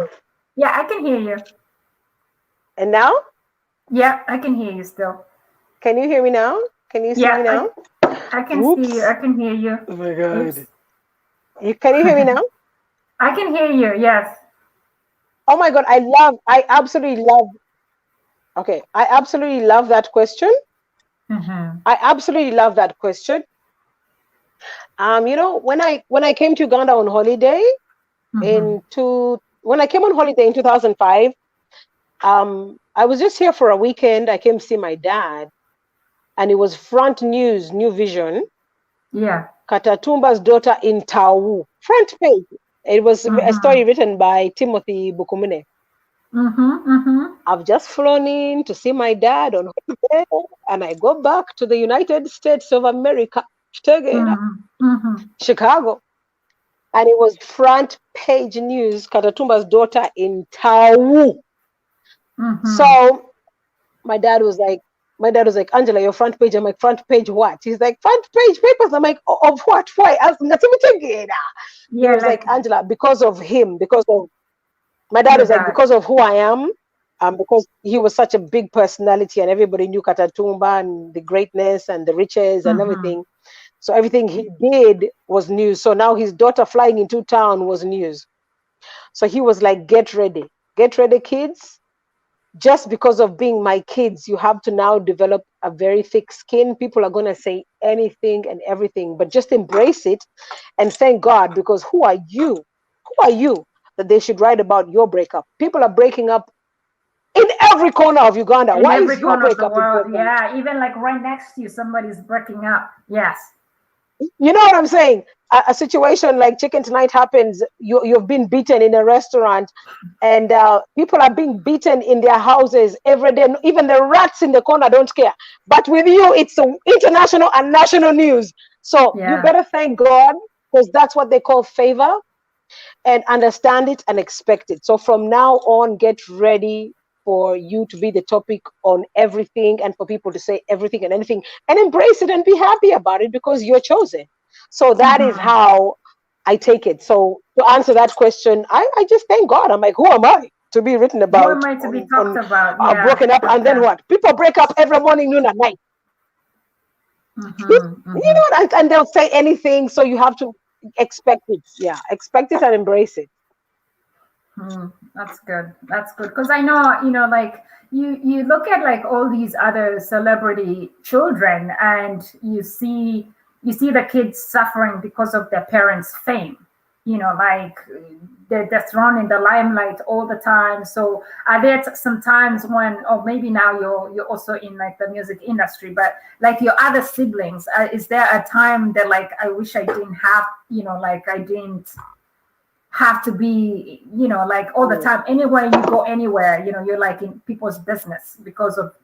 S1: Yeah, I can hear you.
S2: And now?
S1: Yeah, I can hear you still.
S2: Can you hear me now? Can you see me
S1: Yeah,
S2: now?
S1: I can
S2: Oops.
S1: see you. I can hear you.
S2: Oh my God.
S1: Oops.
S2: Can you hear me now?
S1: I can hear you. Yes.
S2: Oh my God. I absolutely love. Okay. I absolutely love that question. I absolutely love that question. When I came to Uganda on holiday when I came on holiday in 2005, I was just here for a weekend. I came to see my dad, and it was front news, New Vision.
S1: Yeah.
S2: Katatumba's daughter in Tawu, front page. It was a story written by Timothy Bukumune. I've just flown in to see my dad on holiday, and I go back to the United States of America, Chicago. And it was front page news, Katatumba's daughter in Tawu. So my dad was like, Angela, your front page. I'm like, front page what? He's like, front page papers. I'm like, of what? Why? He was like, Angela, because of him, my dad was like, because of who I am, because he was such a big personality and everybody knew Katatumba and the greatness and the riches and everything. So everything he did was news. So now his daughter flying into town was news. So he was like, get ready, kids. Just because of being my kids, you have to now develop a very thick skin. People are going to say anything and everything, but just embrace it and thank God, because who are you? Who are you that they should write about your breakup? People are breaking up in every corner of Uganda.
S1: In
S2: Why
S1: every
S2: is your
S1: corner of the
S2: breakup
S1: world,
S2: important?
S1: yeah. Even like right next to you, somebody's breaking up. Yes.
S2: You know what I'm saying? A situation like Chicken Tonight happens. You've been beaten in a restaurant, and people are being beaten in their houses every day. Even the rats in the corner don't care. But with you, it's international and national news. So you
S1: Yeah.
S2: better thank God, because that's what they call favor, and understand it and expect it. So from now on, get ready for you to be the topic on everything, and for people to say everything and anything, and embrace it and be happy about it, because you're chosen. So that is how I take it. So to answer that question, I just thank God. I'm like, who am I to be written
S1: Who
S2: about
S1: am I to be talked
S2: on
S1: about? Yeah.
S2: broken up? And then
S1: Okay.
S2: what? People break up every morning, noon, and night. You know what? And they'll say anything. So you have to expect it. Yeah, expect it and embrace it.
S1: That's good. That's good. Because I know, like you look at like all these other celebrity children, and you see the kids suffering because of their parents' fame. Like they're thrown in the limelight all the time. So are there some times when, or maybe now you're also in like the music industry, but like your other siblings, is there a time that like I wish I didn't have, like I didn't have to be, like all the time, anywhere you go, anywhere, you're like in people's business because of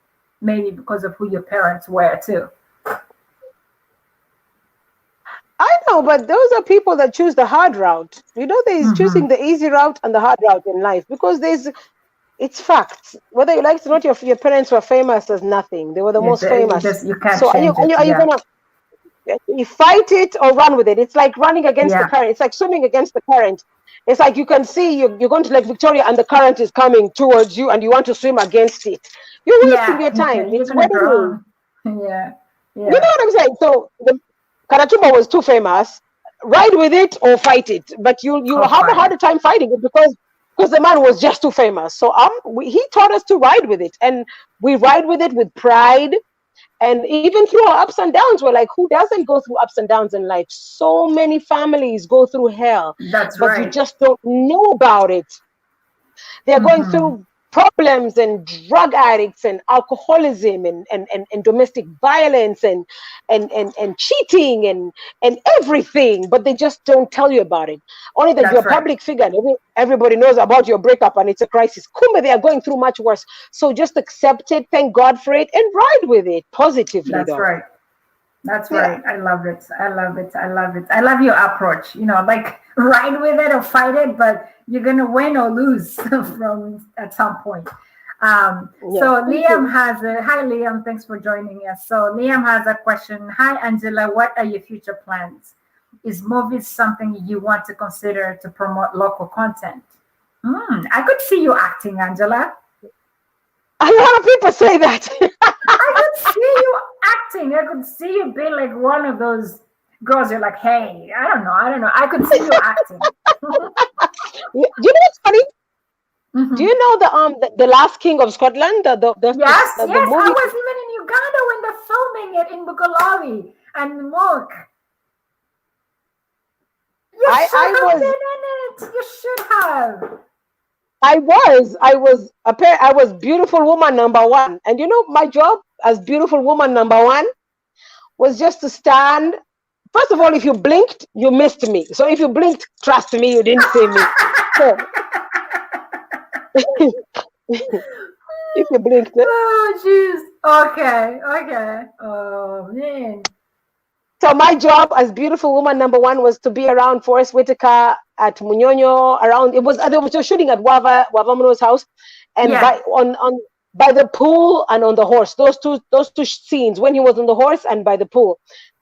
S1: who your parents were too.
S2: I know, but those are people that choose the hard route. There's choosing the easy route and the hard route in life, because it's facts. Whether you like it or not, your parents were famous as nothing. They were the most famous.
S1: You can't
S2: So
S1: change it.
S2: are you
S1: Yeah.
S2: gonna you fight it or run with it? It's like running against the
S1: Yeah.
S2: current. It's like swimming against the current. It's like you can see you're going to Lake Victoria and the current is coming towards you and you want to swim against it. You're wasting
S1: Yeah.
S2: your time.
S1: You're
S2: It's
S1: gonna
S2: wedding days.
S1: drown. Yeah.
S2: You know
S1: Yeah.
S2: what I'm saying? So the Katatumba was too famous. Ride with it or fight it, but you
S1: Or
S2: have a
S1: fight.
S2: harder time fighting it, because the man was just too famous. So he taught us to ride with it, and we ride with it with pride. And even through our ups and downs, we're like, who doesn't go through ups and downs in life? So many families go through hell,
S1: That's
S2: but you
S1: right.
S2: just don't know about it. They're going through problems, and drug addicts and alcoholism and domestic violence and cheating and everything, but they just don't tell you about it. Only that you're
S1: That's
S2: a
S1: right.
S2: public figure and everybody knows about your breakup and it's a crisis. Kumbe, they are going through much worse. So just accept it, thank God for it, and ride with it positively
S1: That's
S2: though.
S1: right. That's
S2: Yeah.
S1: right. I love it. I love it. I love it. I love your approach. Like ride with it or fight it, but you're gonna win or lose from at some point.
S2: Yeah.
S1: So
S2: Thank
S1: Liam
S2: you.
S1: has a hi Liam, thanks for joining us. So Liam has a question. Hi Angela, what are your future plans? Is movies something you want to consider to promote local content? I could see you acting, Angela.
S2: A lot of people say that.
S1: I could see you acting. I could see you being like one of those girls. You're like, hey, I don't know. I could see you acting.
S2: You know what's funny? Do
S1: Mhm.
S2: you know the Last King of Scotland,
S1: Yes,
S2: the
S1: yes. I
S2: movie?
S1: was even in Uganda when they're filming it in Bugalawi and Mook. You should
S2: I
S1: have been
S2: was
S1: in it. You should have.
S2: I was beautiful woman number one, and my job as beautiful woman number one was just to stand. First of all, if you blinked, you missed me. So if you blinked, trust me, you didn't see me. So if you blinked,
S1: Oh, jeez. Okay, okay. Oh, man.
S2: so my job as beautiful woman number one was to be around Forest Whitaker at Munyonyo. Around they were shooting at Wavamuno's house, and
S1: Yeah.
S2: by the pool and on the horse. Those two scenes when he was on the horse and by the pool.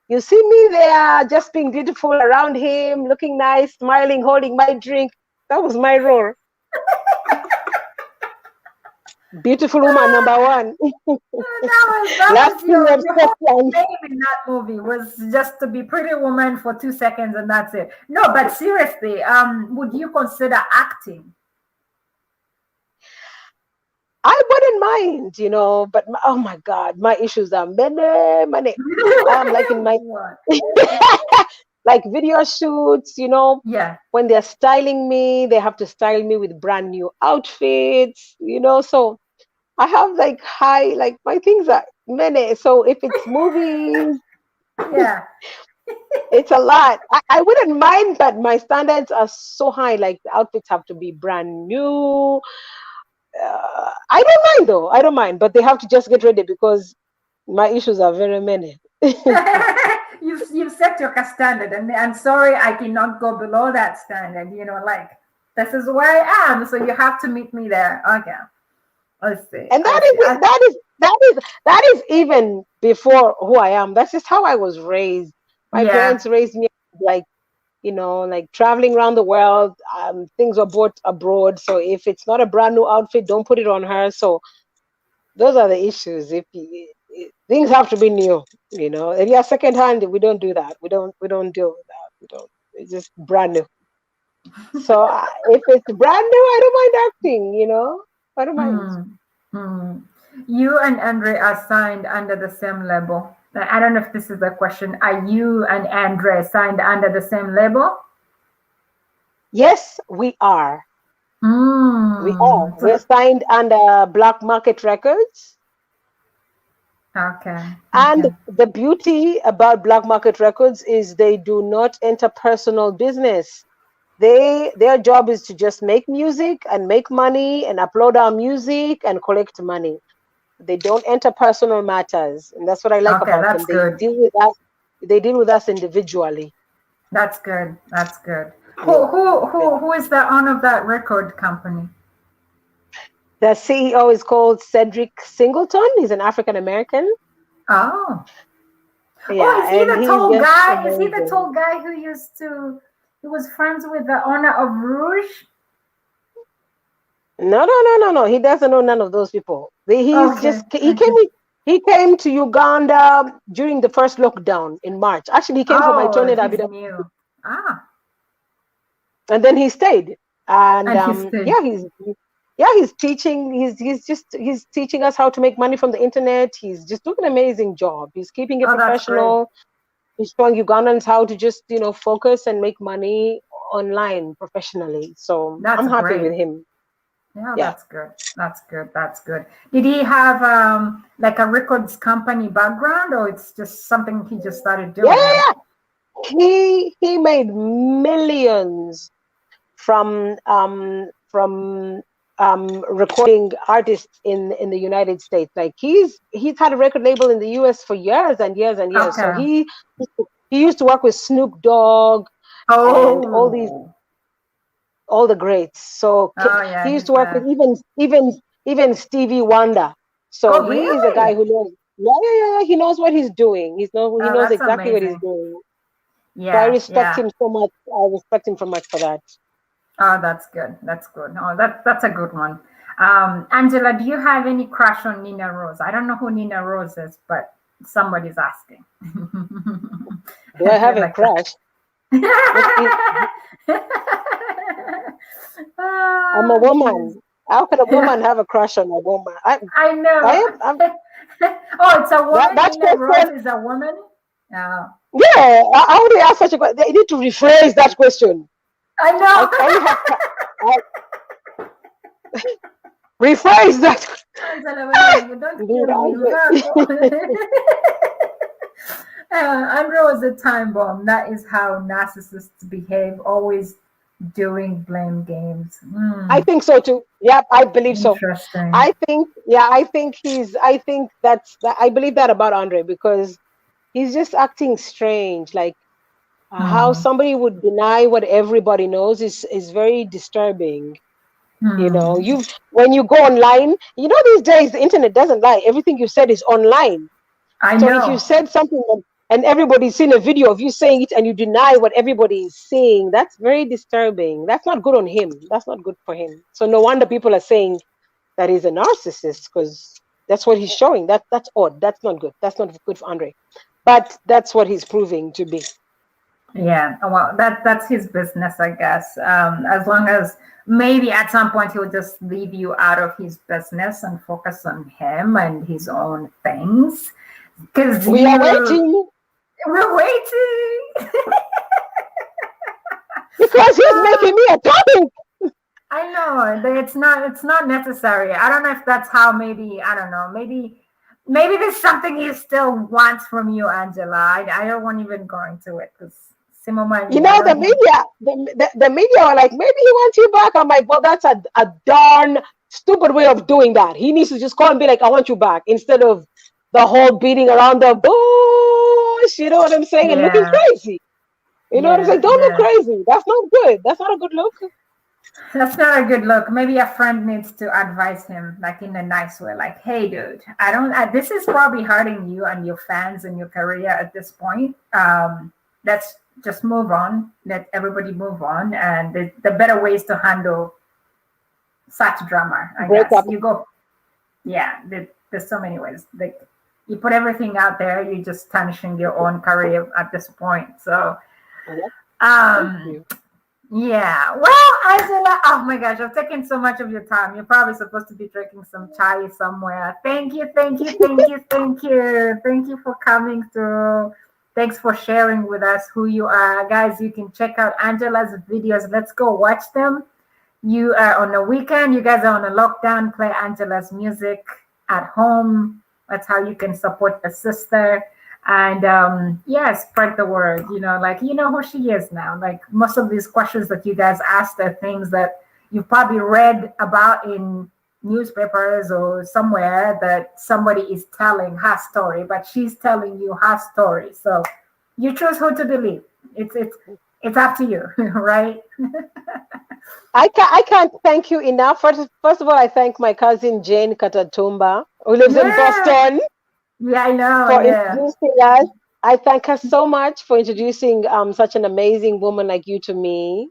S2: You see me there, just being beautiful around him, looking nice, smiling, holding my drink. That was my role. Beautiful woman number one.
S1: That
S2: Last
S1: was
S2: king of
S1: your whole
S2: Scotland.
S1: name in that movie was just to be Pretty Woman for 2 seconds and that's it. No, but seriously, would you consider acting?
S2: I wouldn't mind, but oh my God, my issues are many. I'm like in my
S1: What?
S2: like video shoots,
S1: Yeah.
S2: when they're styling me, they have to style me with brand new outfits, so I have like like my things are many. So if it's movies,
S1: Yeah.
S2: it's a lot. I wouldn't mind, but my standards are so high. Like the outfits have to be brand new. I don't mind though. I don't mind, but they have to just get ready because my issues are very many.
S1: You've set your standard, and I'm sorry I cannot go below that standard. Like this is where I am, so you have to meet me there. Okay. Let's see.
S2: And
S1: I
S2: that
S1: see.
S2: is that is even before who I am. That's just how I was raised. My
S1: Yeah.
S2: parents raised me like like traveling around the world. Things were bought abroad, so if it's not a brand new outfit, don't put it on her. So those are the issues. Things have to be new, If you're second hand, we don't do that. We don't deal with that. We don't. It's just brand new. So if it's brand new, I don't mind acting. I don't mind.
S1: Hmm. You and Andre are signed under the same label. I don't know if this is a question. Are you and Andre signed under the same label?
S2: Yes, we are. We are.
S1: Mm.
S2: We're signed under Black Market Records.
S1: Okay.
S2: And
S1: Okay.
S2: the beauty about Black Market Records is they do not enter personal business. Their job is to just make music and make money and upload our music and collect money. They don't enter personal matters, and that's what I like
S1: Okay,
S2: about them.
S1: that's good.
S2: They deal with us individually.
S1: That's good. That's good. Who
S2: Yeah,
S1: who
S2: yeah.
S1: who who is the owner of that record company?
S2: The CEO is called Cedric Singleton. He's an African American.
S1: Oh. Oh,
S2: Yeah,
S1: is he
S2: and
S1: the
S2: he's
S1: tall
S2: just
S1: guy? Is he the
S2: amazing.
S1: tall guy who was friends with the owner of Rouge?
S2: No. He doesn't know none of those people. He's
S1: Okay.
S2: just
S1: Okay.
S2: he came to Uganda during the first lockdown in March. Actually, he came for my
S1: Oh,
S2: Trinidad,
S1: he's new. Ah,
S2: and then he stayed. And
S1: and he stayed.
S2: he's teaching. He's teaching us how to make money from the internet. He's just doing an amazing job. He's keeping it
S1: Oh, that's great.
S2: professional. He's showing Ugandans how to just focus and make money online professionally. So
S1: That's
S2: I'm happy
S1: great.
S2: with him.
S1: Yeah,
S2: Yeah.
S1: that's good. That's good. That's good. Did he have like a records company background, or it's just something he just started
S2: Yeah,
S1: doing?
S2: yeah, yeah. He made millions from recording artists in the United States. Like he's had a record label in the US for years and years and years. So
S1: Okay.
S2: he used to work with Snoop Dogg and
S1: Oh.
S2: all the greats. So
S1: Oh
S2: he
S1: yeah,
S2: used
S1: he's
S2: to work with even Stevie Wonder. So
S1: Oh
S2: he is a guy
S1: really?
S2: who knows. Yeah, yeah, yeah. He knows what he's doing. He
S1: Oh,
S2: knows
S1: that's
S2: exactly what he's
S1: amazing.
S2: doing. So I
S1: Yeah,
S2: respect
S1: yeah.
S2: him so much. I respect him so much for that.
S1: Oh, that's good. That's good. Oh, that's a good one. Angela, do you have any crush on Nina Rose? I don't know who Nina Rose is, but somebody's asking.
S2: Do I have
S1: They're
S2: a
S1: like that.
S2: crush? What is, I'm a
S1: Nina's.
S2: woman. How can a
S1: Yeah,
S2: woman have a crush on a woman?
S1: I
S2: I
S1: know.
S2: am.
S1: Oh, it's a woman.
S2: That
S1: Nina Rose
S2: question.
S1: is a woman. Oh,
S2: Yeah. How would they ask such a question? They need to rephrase that question.
S1: I
S2: I only have.
S1: know.
S2: I, rephrase that.
S1: Angela, well, you don't
S2: Dude,
S1: kill me. We gotta go. Andrew was a time bomb. That is how narcissists behave, always doing blame games.
S2: I think so too. Yeah, I believe so.
S1: Interesting.
S2: I think. Yeah, I think he's. I think that's. I believe that about Andre because he's just acting strange. Like how
S1: Hmm.
S2: somebody would deny what everybody knows is very disturbing.
S1: Hmm.
S2: When you go online, these days the internet doesn't lie. Everything you said is online.
S1: I
S2: So if you
S1: know.
S2: said something and everybody's seen a video of you saying it and you deny what everybody is saying, that's very disturbing. That's not good on him. That's not good for him. So no wonder people are saying that he's a narcissist because that's what he's showing. That's odd. That's not good. That's not good for Andre. But that's what he's proving to be.
S1: Yeah, well, that's his business, I guess. As long as maybe at some point he'll just leave you out of his business and focus on him and his own things. Because
S2: We are waiting
S1: we're waiting.
S2: because he's making me a topic.
S1: I know that it's not necessary. I don't know if that's how, maybe, I don't know, maybe there's something he still wants from you, Angela. I don't want even go into it because
S2: You know, the media, the media are like, maybe he wants you back. I'm like, well, that's a darn stupid way of doing that. He needs to just call and be like, I want you back, instead of the whole beating around the bush. You know what I'm saying? And looking
S1: Yeah,
S2: crazy. You know what I'm saying? Don't look
S1: yeah.
S2: crazy. That's not good. That's not a good look.
S1: That's not a good look. Maybe a friend needs to advise him, like in a nice way, like, "Hey, dude, I don't. This is probably hurting you and your fans and your career at this point. Let's just move on. Let everybody move on. And the better ways to handle such drama, I
S2: Break
S1: guess.
S2: up.
S1: You go, yeah. There's so many ways. Like, you put everything out there, you're just tarnishing your own career at this point. So,
S2: Thank
S1: um,
S2: you.
S1: yeah. Well, Angela, oh my gosh, I've taken so much of your time. You're probably supposed to be drinking some chai somewhere. Thank you, thank you, thank you, thank you. Thank you for coming through. Thanks for sharing with us who you are. Guys, you can check out Angela's videos. Let's go watch them. You are on a weekend, you guys are on a lockdown, play Angela's music at home. That's how you can support the sister. And yeah, spread the word, like, who she is now. Like, most of these questions that you guys asked are things that you've probably read about in newspapers or somewhere, that somebody is telling her story, but she's telling you her story. So you choose who to believe. It's up to you, right?
S2: I can't thank you enough. First of all, I thank my cousin Jane Katatumba, who lives in
S1: Yeah,
S2: Boston,
S1: yeah, I know.
S2: for
S1: Yeah.
S2: introducing us. I thank her so much for introducing such an amazing woman like you to me.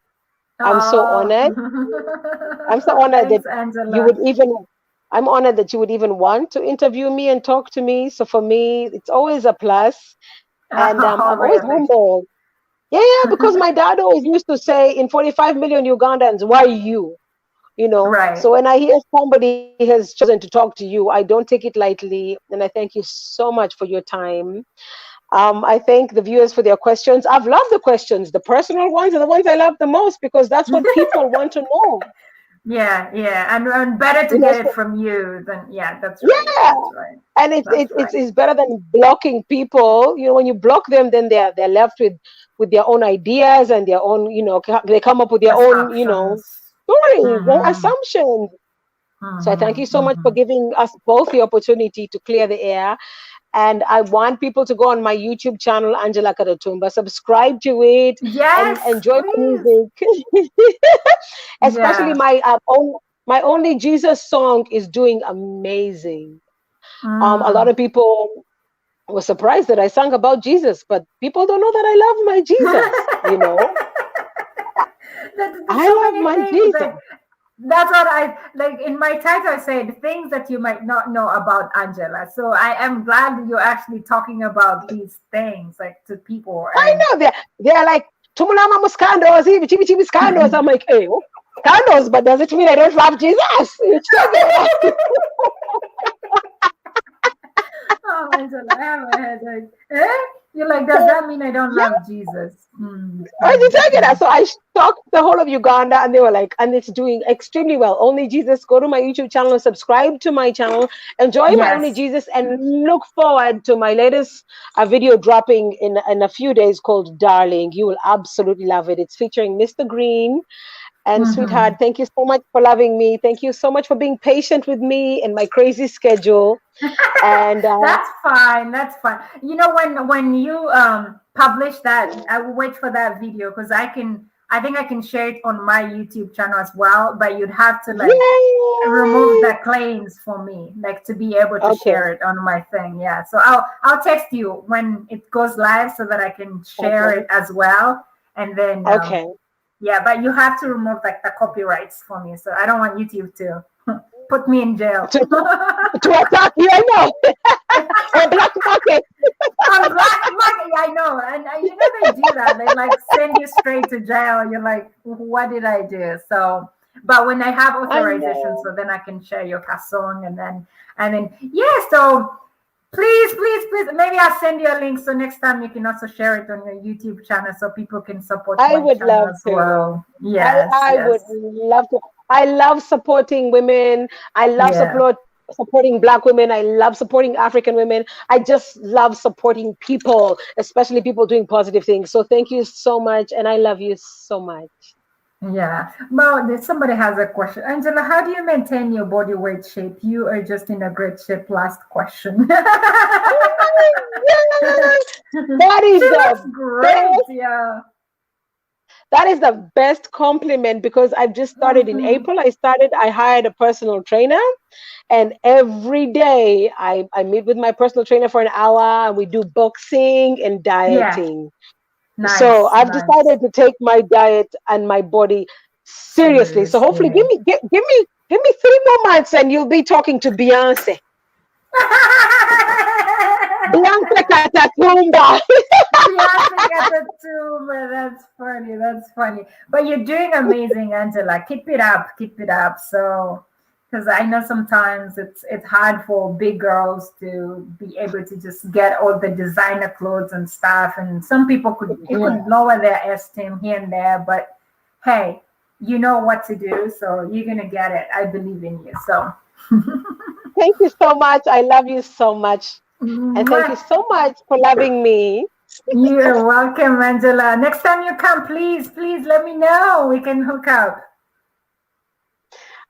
S2: I'm so
S1: Oh,
S2: honored. I'm so honored that
S1: thanks,
S2: you would
S1: Angela.
S2: even, I'm honored that you would even want to interview me and talk to me. So for me, it's always a plus. And
S1: Oh,
S2: I'm always
S1: really?
S2: humbled. Yeah, yeah, because my dad always used to say, in 45 million Ugandans, why you?
S1: Right.
S2: So when I hear somebody has chosen to talk to you, I don't take it lightly. And I thank you so much for your time. I thank the viewers for their questions. I've loved the questions. The personal ones are the ones I love the most, because that's what people want to know.
S1: Yeah, yeah, and better to
S2: You know,
S1: get it
S2: so,
S1: from you than, yeah. That's right.
S2: yeah.
S1: That's right.
S2: And it's,
S1: That's
S2: it's
S1: right.
S2: it's it's better than blocking people. When you block them, then they're left with their own ideas and their own, they come up with their own,
S1: Assumptions.
S2: stories and
S1: Mm-hmm.
S2: assumptions. So I thank you
S1: Mm-hmm.
S2: so much for
S1: Mm-hmm.
S2: giving us both the opportunity to clear the air. And I want people to go on my YouTube channel, Angela Katatumba, subscribe to it, and
S1: Yes,
S2: enjoy my
S1: please.
S2: music. Especially
S1: Yeah.
S2: my only Jesus song is doing amazing. A lot
S1: Mm.
S2: of people were surprised that I sang about Jesus, but people don't know that I love my Jesus.
S1: There's
S2: I
S1: so
S2: love
S1: many
S2: my
S1: things.
S2: Jesus.
S1: Like, that's what I like in my title. I said things that you might not know about Angela. So I am glad that you're actually talking about these things, like, to people.
S2: I
S1: And
S2: know they're like, Tumulama muscandos, chibi chibi scandos. I'm like, hey, scandos, but does it mean I don't love Jesus? You check it.
S1: oh, Angela, I have a headache. Eh? You're like, does that mean I don't
S2: Yeah,
S1: love Jesus? Mm,
S2: I
S1: mm,
S2: just check it.
S1: mm.
S2: So I stalked the whole of Uganda, and they were like, and it's doing extremely well. Only Jesus, go to my YouTube channel, subscribe to my channel, enjoy my Only
S1: Yes.
S2: Jesus, and look forward to my latest video dropping in a few days called Darling. You will absolutely love it. It's featuring Mr. Green. And
S1: Mm-hmm.
S2: sweetheart, thank you so much for loving me. Thank you so much for being patient with me and my crazy schedule. And
S1: That's fine. That's fine. When you publish that, I will wait for that video because I think I can share it on my YouTube channel as well, but you'd have to, like, remove
S2: yay!
S1: the claims for me, like, to be able to
S2: Okay,
S1: share it on my thing. Yeah. So I'll text you when it goes live so that I can share
S2: okay,
S1: it as well. And then
S2: okay.
S1: yeah, but you have to remove, like, the copyrights for me. So I don't want YouTube to put me in jail.
S2: To attack you, I know. Or black market.
S1: Yeah, I know, and you know they do that. They like send you straight to jail. You're like, what did I do? So, but when I have authorization, so then I can share your song, and then yeah. So please, maybe I'll send you a link so next time you can also share it on your YouTube channel so people can support
S2: I
S1: my
S2: would
S1: channel
S2: love
S1: as
S2: to.
S1: well. Yes,
S2: I would love to. I love supporting women. I love
S1: yeah.
S2: supporting Black women. I love supporting African women. I just love supporting people, especially people doing positive things. So thank you so much, and I love you so much.
S1: Yeah. Well, somebody has a question. Angela, how do you maintain your body weight shape? You are just in a great shape. Last question.
S2: That is
S1: She looks
S2: the
S1: great.
S2: best.
S1: Yeah.
S2: That is the best compliment because I've just started in
S1: Mhm.
S2: April. I hired a personal trainer, and every day I meet with my personal trainer for an hour and we do boxing and
S1: Yeah.
S2: dieting. So
S1: Nice.
S2: I've
S1: Nice.
S2: decided to take my diet and my body seriously. So hopefully
S1: Seriously.
S2: give me 3 more months and you'll be talking to Beyonce. Beyonce Katatumba.
S1: Beyonce Katatumba. That's funny. That's funny. But you're doing amazing, Angela. Keep it up. Keep it up. So, because I know sometimes it's hard for big girls to be able to just get all the designer clothes and stuff, and some people could lower their esteem here and there. But hey, you know what to do, so you're gonna get it. I believe in you. So.
S2: Thank you so much. I love you so much. And thank you
S1: Mwah.
S2: so much for loving me.
S1: You're welcome, Angela. Next time you come, please let me know. We can hook up.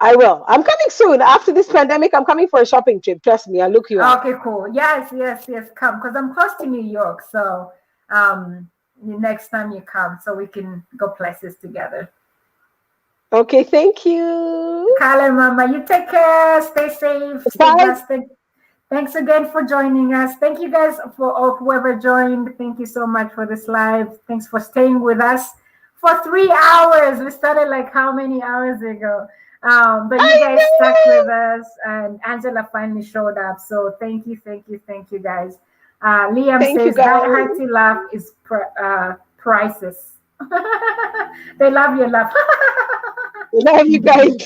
S2: I will. I'm coming soon. After this pandemic, I'm coming for a shopping trip. Trust me, I'll look you up.
S1: Okay, cool. Yes. Come, because I'm close to New York. So, next time you come, so we can go places together.
S2: Okay, thank you.
S1: Kale, Mama, you take care. Stay safe. Stay
S2: Bye.
S1: blessed. Thanks again for joining us. Thank you guys for whoever joined. Thank you so much for this live. Thanks for staying with us for 3 hours. We started like how many hours ago? But you guys stuck with us, and Angela finally showed up. So thank you, guys. Liam
S2: Thank you,
S1: says
S2: guys.
S1: die hard to laugh is priceless. They love your laugh.
S2: Love you guys.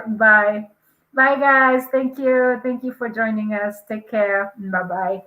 S1: Bye. Bye, guys. Thank you. Thank you for joining us. Take care. Bye bye.